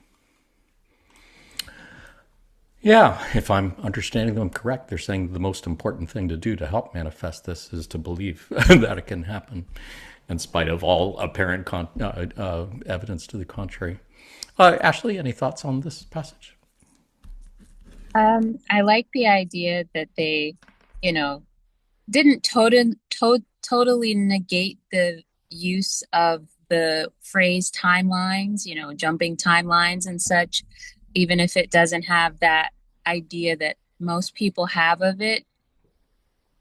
A: Yeah, if I'm understanding them correct, they're saying the most important thing to do to help manifest this is to believe that it can happen, in spite of all apparent evidence to the contrary. Ashley, any thoughts on this passage?
D: I like the idea that they, you know, didn't totally negate the use of the phrase timelines, jumping timelines and such, even if it doesn't have that idea that most people have of it.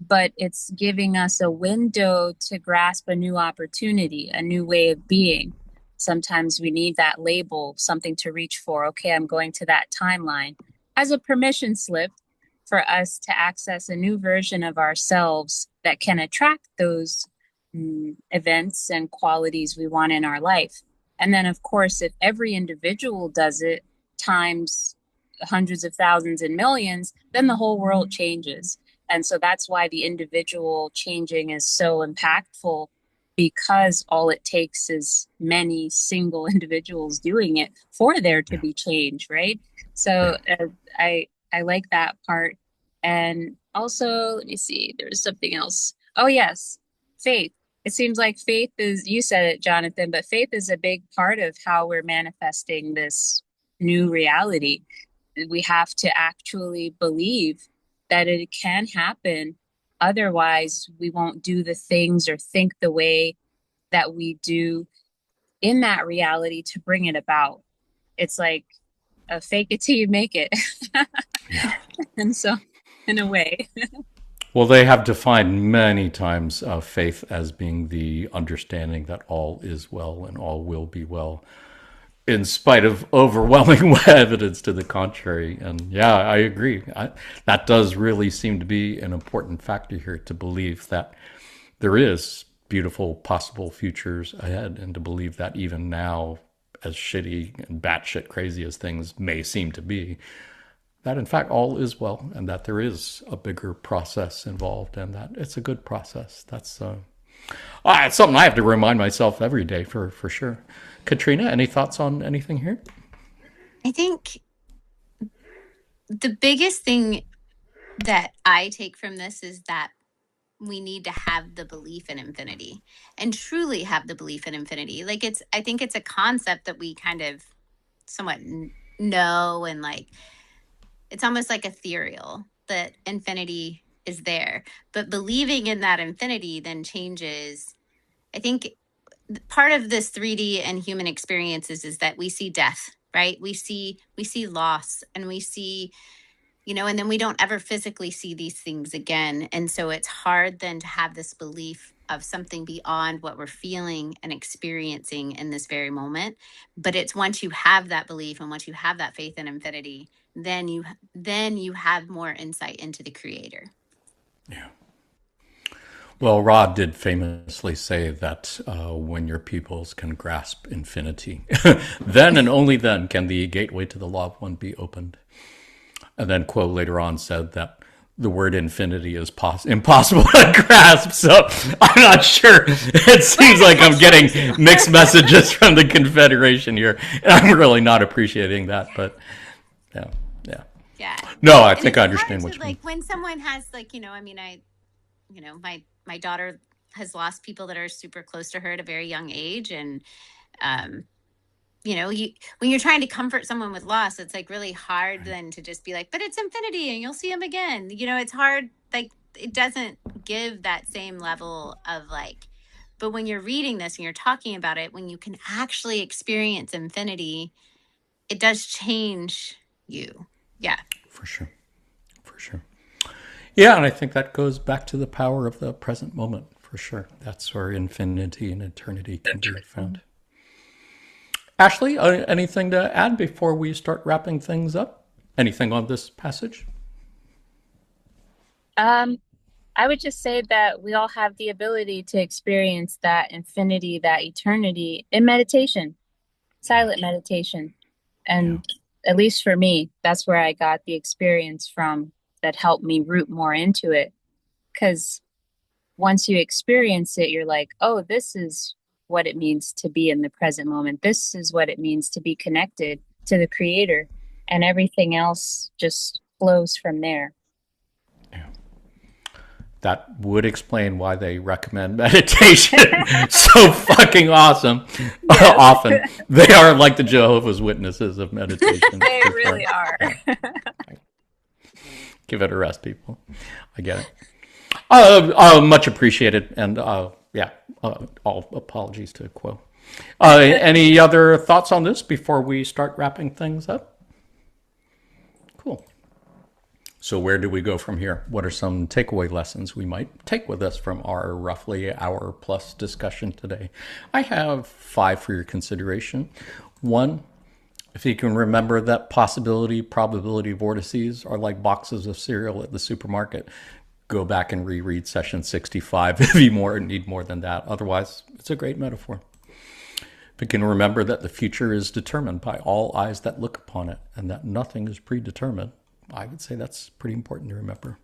D: But it's giving us a window to grasp a new opportunity, a new way of being. Sometimes we need that label, something to reach for. Okay, I'm going to that timeline as a permission slip for us to access a new version of ourselves that can attract those events and qualities we want in our life. And then, of course, if every individual does it times hundreds of thousands and millions, then the whole world changes. And so that's why the individual changing is so impactful, because all it takes is many single individuals doing it for there to be change, right? So I like that part. And also, let me see, there's something else. Oh, yes, faith. It seems like faith is, you said it, Jonathan, but faith is a big part of how we're manifesting this new reality. We have to actually believe that it can happen. Otherwise, we won't do the things or think the way that we do in that reality to bring it about. It's like a fake it till you make it.
A: Yeah.
D: And so, in a way.
A: Well, they have defined many times faith as being the understanding that all is well and all will be well, in spite of overwhelming evidence to the contrary. And yeah, I agree. That does really seem to be an important factor here, to believe that there is beautiful possible futures ahead, and to believe that even now, as shitty and batshit crazy as things may seem to be, that in fact all is well, and that there is a bigger process involved, and that it's a good process. That's it's something I have to remind myself every day for sure. Katrina, any thoughts on anything here?
C: I think the biggest thing that I take from this is that we need to have the belief in infinity, and truly have the belief in infinity. Like, I think it's a concept that we kind of somewhat know, and like, it's almost like ethereal that infinity is there, but believing in that infinity then changes. I think part of this 3D and human experiences is that we see death, right? We see loss, and we see, and then we don't ever physically see these things again. And so it's hard then to have this belief of something beyond what we're feeling and experiencing in this very moment. But it's once you have that belief and once you have that faith in infinity, then you have more insight into the creator.
A: Yeah. Well, Rod did famously say that when your pupils can grasp infinity, then and only then can the gateway to the law of one be opened. And then Quo later on said that the word infinity is impossible to grasp. So I'm not sure. It seems like I'm getting mixed messages from the Confederation here. And I'm really not appreciating that. But yeah, yeah.
C: Yeah.
A: No, I
C: And
A: think
C: it's
A: I
C: hard
A: understand
C: to,
A: what you mean.
C: like, when someone has, like, my daughter has lost people that are super close to her at a very young age. And, um, when you're trying to comfort someone with loss, it's like really hard then to just be like, but it's infinity and you'll see him again. It's hard. Like, it doesn't give that same level of like, but when you're reading this and you're talking about it, when you can actually experience infinity, it does change you. Yeah.
A: For sure. For sure. Yeah, and I think that goes back to the power of the present moment, for sure. That's where infinity and eternity can be found. Ashley, anything to add before we start wrapping things up? Anything on this passage?
D: I would just say that we all have the ability to experience that infinity, that eternity in meditation, silent meditation. And at least for me, that's where I got the experience from that helped me root more into it. Because once you experience it, you're like, oh, this is what it means to be in the present moment. This is what it means to be connected to the creator. And everything else just flows from there.
A: Yeah. That would explain why they recommend meditation so fucking awesome. Yes. Often. They are like the Jehovah's Witnesses of meditation.
D: They really are.
A: Yeah. Give it a rest, people. I get it. Much appreciated. And all apologies to Quo. Any other thoughts on this before we start wrapping things up? Cool. So where do we go from here? What are some takeaway lessons we might take with us from our roughly hour-plus discussion today? I have 5 for your consideration. 1, if you can remember that possibility, probability vortices are like boxes of cereal at the supermarket. Go back and reread session 65 if you need more than that. Otherwise, it's a great metaphor. If you can remember that the future is determined by all eyes that look upon it and that nothing is predetermined, I would say that's pretty important to remember.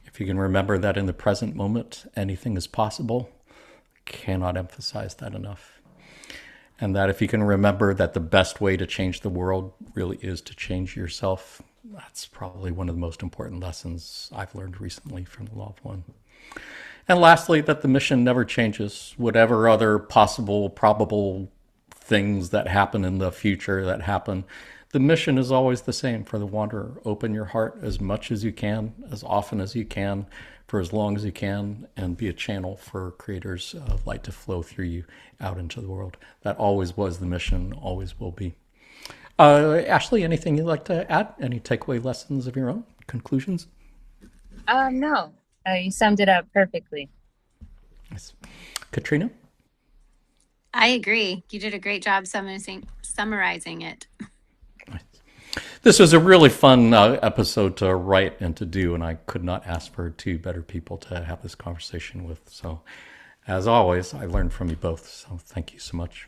A: If you can remember that in the present moment, anything is possible, cannot emphasize that enough. And that if you can remember that the best way to change the world really is to change yourself, that's probably one of the most important lessons I've learned recently from the Law of One. And lastly, that the mission never changes. Whatever other possible, probable things that happen in the future that happen, the mission is always the same for the wanderer. Open your heart as much as you can, as often as you can, for as long as you can, and be a channel for creators of light to flow through you out into the world. That always was the mission, always will be. Ashley, anything you'd like to add? Any takeaway lessons of your own? Conclusions?
D: No. You summed it up perfectly.
A: Nice. Katrina?
C: I agree. You did a great job summarizing it.
A: This was a really fun episode to write and to do, and I could not ask for 2 better people to have this conversation with. So, as always, I learned from you both, so thank you so much.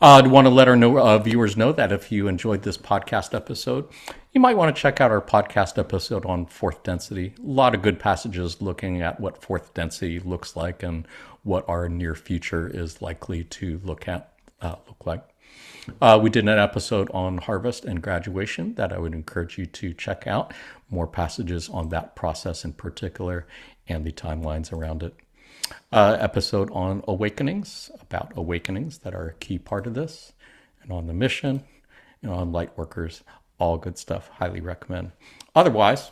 A: I want to let our viewers know that if you enjoyed this podcast episode, you might want to check out our podcast episode on fourth density. A lot of good passages looking at what fourth density looks like and what our near future is likely to look like. We did an episode on harvest and graduation that I would encourage you to check out. More passages on that process in particular and the timelines around it. Episode on awakenings, about awakenings that are a key part of this, and on the mission, and on light workers. All good stuff. Highly recommend. Otherwise,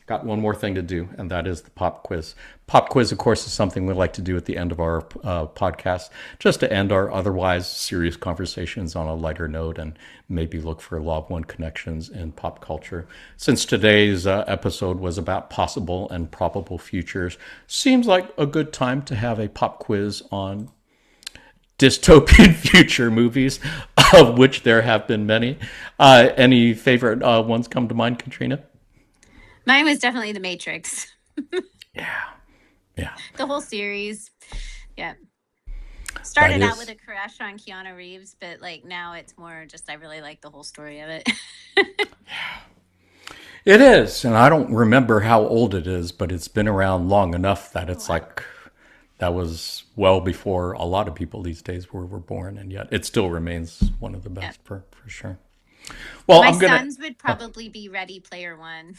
A: got one more thing to do, and that is the pop quiz. Pop quiz, of course, is something we like to do at the end of our podcast, just to end our otherwise serious conversations on a lighter note and maybe look for Law of One connections in pop culture. Since today's episode was about possible and probable futures, seems like a good time to have a pop quiz on dystopian future movies, of which there have been many. Any favorite ones come to mind, Katrina?
C: Mine was definitely The Matrix.
A: Yeah. Yeah.
C: The whole series. Yeah.
A: That
C: Started out with
A: is.
C: a crush on Keanu Reeves, but like now it's more just I really like the whole story of it.
A: It is. And I don't remember how old it is, but it's been around long enough that
C: Oh,
A: it's
C: wow.
A: like that was well before a lot of people these days were born. And yet it still remains one of the
C: Yeah.
A: best for sure. Well,
C: My
A: I'm going to.
C: sons would probably be Ready Player One.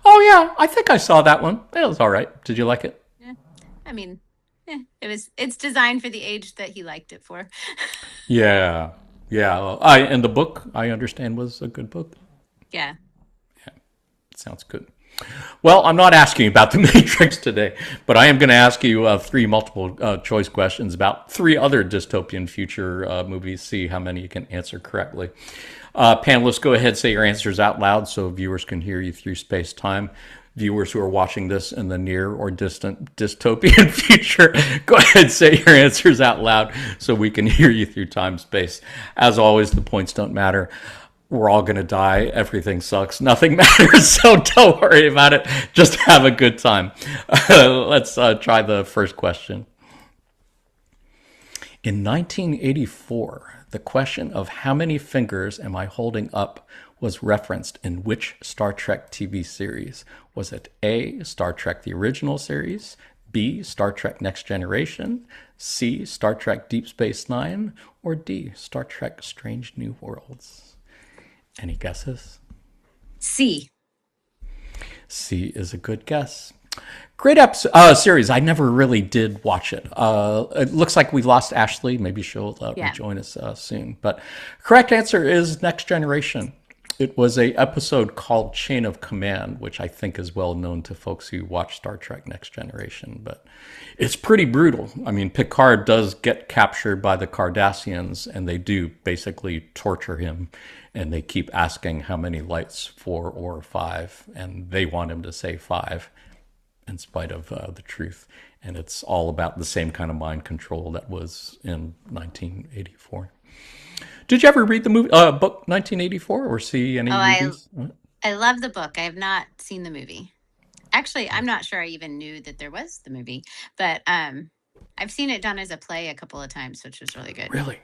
A: Oh, yeah. I think I saw that one. It was all right. Did you like it?
C: Yeah. I mean, it's designed for the age that he liked it for.
A: Yeah. Yeah. And the book, I understand, was a good book.
C: Yeah.
A: Sounds good. Well, I'm not asking about the Matrix today, but I am going to ask you three multiple choice questions about three other dystopian future movies. See how many you can answer correctly. Panelists, go ahead, say your answers out loud so viewers can hear you through space time. Viewers who are watching this in the near or distant dystopian future, go ahead, say your answers out loud so we can hear you through time space. As always, the points don't matter. We're all going to die. Everything sucks. Nothing matters. So don't worry about it. Just have a good time. Let's try the first question. In 1984, the question of how many fingers am I holding up was referenced in which Star Trek TV series? Was it A, Star Trek the original series, B, Star Trek Next Generation, C, Star Trek Deep Space Nine, or D, Star Trek Strange New Worlds? Any guesses?
C: C.
A: C is a good guess. Great series. I never really did watch it. It looks like we lost Ashley. Maybe she'll
C: Yeah.
A: rejoin us soon. But correct answer is Next Generation. It was a episode called Chain of Command, which I think is well known to folks who watch Star Trek Next Generation. But it's pretty brutal. I mean, Picard does get captured by the Cardassians, and they do basically torture him. And they keep asking how many lights, 4 or 5, and they want him to say 5 in spite of the truth. And it's all about the same kind of mind control that was in 1984. Did you ever read the movie book 1984 or see any
C: Oh,
A: movies?
C: I love the book. I have not seen the movie. Actually, I'm not sure I even knew that there was the movie, but I've seen it done as a play a couple of times, which was really good.
A: Really?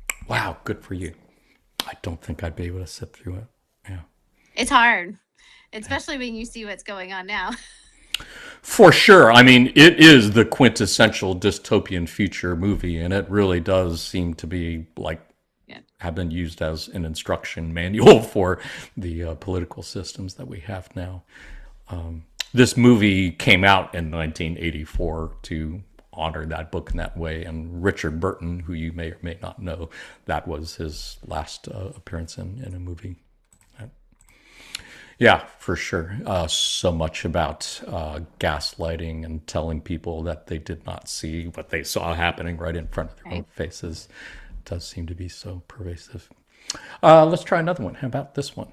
C: Yeah.
A: Wow, good for you. I don't think I'd be able to sit through it. Yeah.
C: It's hard, especially when you see what's going on now.
A: For sure. I mean, it is the quintessential dystopian future movie, and it really does seem to be like
C: Yeah.
A: have been used as an instruction manual for the political systems that we have now. This movie came out in 1984 to honor that book in that way, and Richard Burton, who you may or may not know, that was his last appearance in a movie. Yeah, for sure. So much about gaslighting and telling people that they did not see what they saw happening right in front of their own
C: Right.
A: faces does seem to be so pervasive. Let's try another one. How about this one?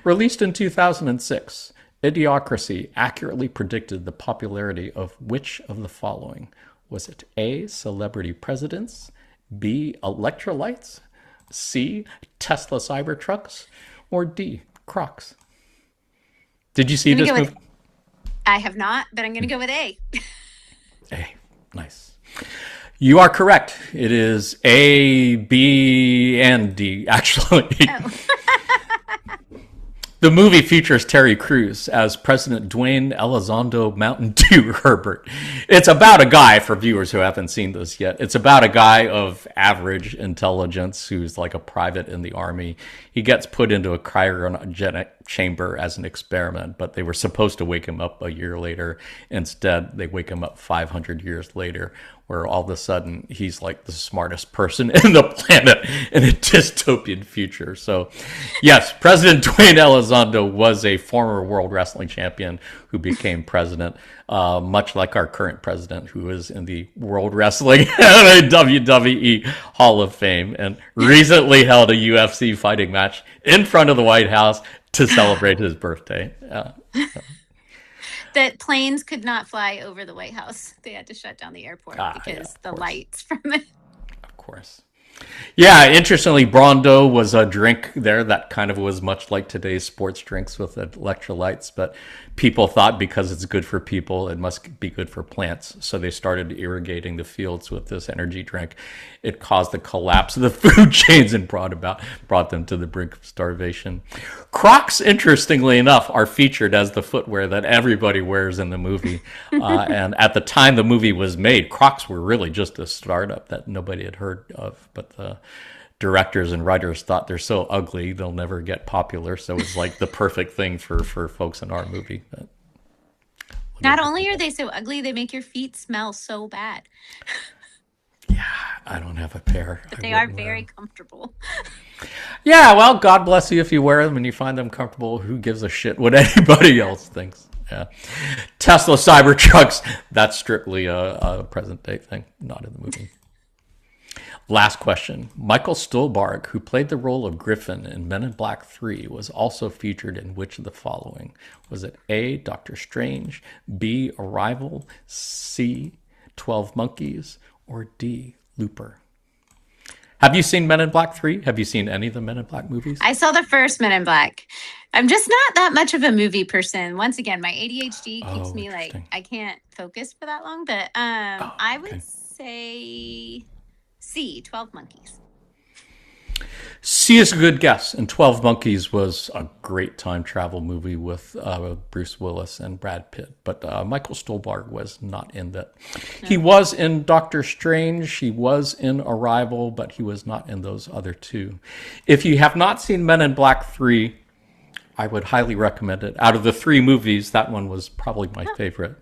A: Released in 2006, Idiocracy accurately predicted the popularity of which of the following? Was it A, celebrity presidents, B, electrolytes, C, Tesla Cybertrucks, or D, Crocs? Did you see
C: I'm gonna
A: this
C: go
A: movie?
C: with. I have not, but I'm gonna go with A.
A: A, nice. You are correct. It is A, B, and D, actually.
C: Oh.
A: The movie features Terry Crews as President Dwayne Elizondo Mountain Dew Herbert. It's about a guy, for viewers who haven't seen this yet, it's about a guy of average intelligence who's like a private in the army. He gets put into a cryogenic chamber as an experiment, but they were supposed to wake him up a year later. Instead, they wake him up 500 years later, where all of a sudden he's like the smartest person in the planet in a dystopian future. So, yes, President Dwayne Elizondo was a former World Wrestling Champion who became president, much like our current president, who is in the World Wrestling WWE Hall of Fame and recently held a UFC fighting match in front of the White House to celebrate his birthday.
C: That planes could not fly over the White House. They had to shut down the airport
A: Yeah,
C: because
A: of
C: the
A: course.
C: lights from it.
A: Of course. Yeah, interestingly, Brondo was a drink there that kind of was much like today's sports drinks with electrolytes, but people thought because it's good for people, it must be good for plants. So they started irrigating the fields with this energy drink. It caused the collapse of the food chains and brought them to the brink of starvation. Crocs, interestingly enough, are featured as the footwear that everybody wears in the movie. And at the time the movie was made, Crocs were really just a startup that nobody had heard of. But the directors and writers thought they're so ugly they'll never get popular. So it's like the perfect thing for folks in our movie. But
C: Not only are they so ugly, they make your feet smell so bad.
A: yeah, I don't have a pair.
C: But they are very comfortable.
A: Yeah, well, God bless you if you wear them and you find them comfortable. Who gives a shit what anybody else thinks? Yeah. Tesla Cybertrucks, that's strictly a present day thing, not in the movie. Last question. Michael Stuhlbarg, who played the role of Griffin in Men in Black 3, was also featured in which of the following? Was it A, Doctor Strange, B, Arrival, C, 12 Monkeys, or D, Looper? Have you seen Men in Black 3? Have you seen any of the Men in Black movies?
C: I saw the first Men in Black. I'm just not that much of a movie person. Once again, my ADHD keeps me like, I can't focus for that long. But I would say C, 12 Monkeys.
A: C is a good guess. And 12 Monkeys was a great time travel movie with Bruce Willis and Brad Pitt. But Michael Stuhlbarg was not in that. No. He was in Doctor Strange. He was in Arrival, but he was not in those other two. If you have not seen Men in Black 3, I would highly recommend it. Out of the three movies, that one was probably my favorite.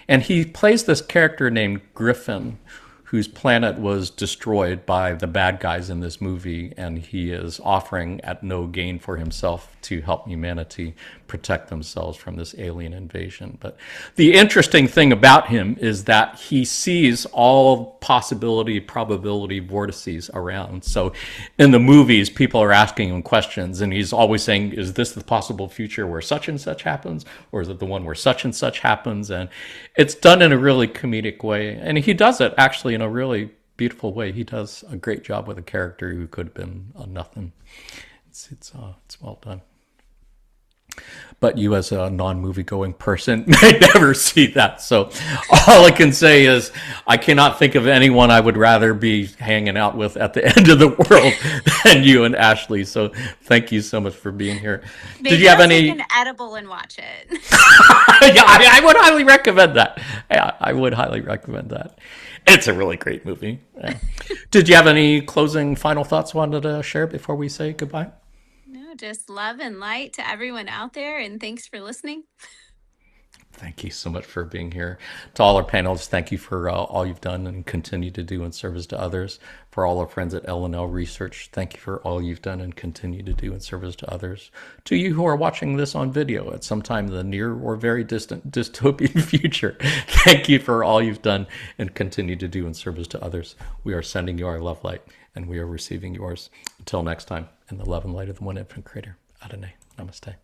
A: And he plays this character named Griffin, whose planet was destroyed by the bad guys in this movie, and he is offering at no gain for himself to help humanity protect themselves from this alien invasion. But the interesting thing about him is that he sees all possibility, probability vortices around. So in the movies, people are asking him questions, and he's always saying, is this the possible future where such and such happens? Or is it the one where such and such happens? And it's done in a really comedic way. And he does it actually in a really beautiful way. He does a great job with a character who could have been a nothing. It's well done. But you as a non-movie going person may never see that. So all I can say is I cannot think of anyone I would rather be hanging out with at the end of the world than you and Ashley. So thank you so much for being here.
C: Maybe Did you have any? Take an edible and watch it.
A: Yeah, I would highly recommend that. Yeah, I would highly recommend that. It's a really great movie. Yeah. Did you have any closing final thoughts wanted to share before we say goodbye?
C: No, just love and light to everyone out there, and thanks for listening.
A: Thank you so much for being here. To all our panelists, thank you for all you've done and continue to do in service to others. For all our friends at L&L Research, thank you for all you've done and continue to do in service to others. To you who are watching this on video at some time in the near or very distant dystopian future, thank you for all you've done and continue to do in service to others. We are sending you our love light, and we are receiving yours. Until next time, in the love and light of the one infinite creator, Adonai. Namaste.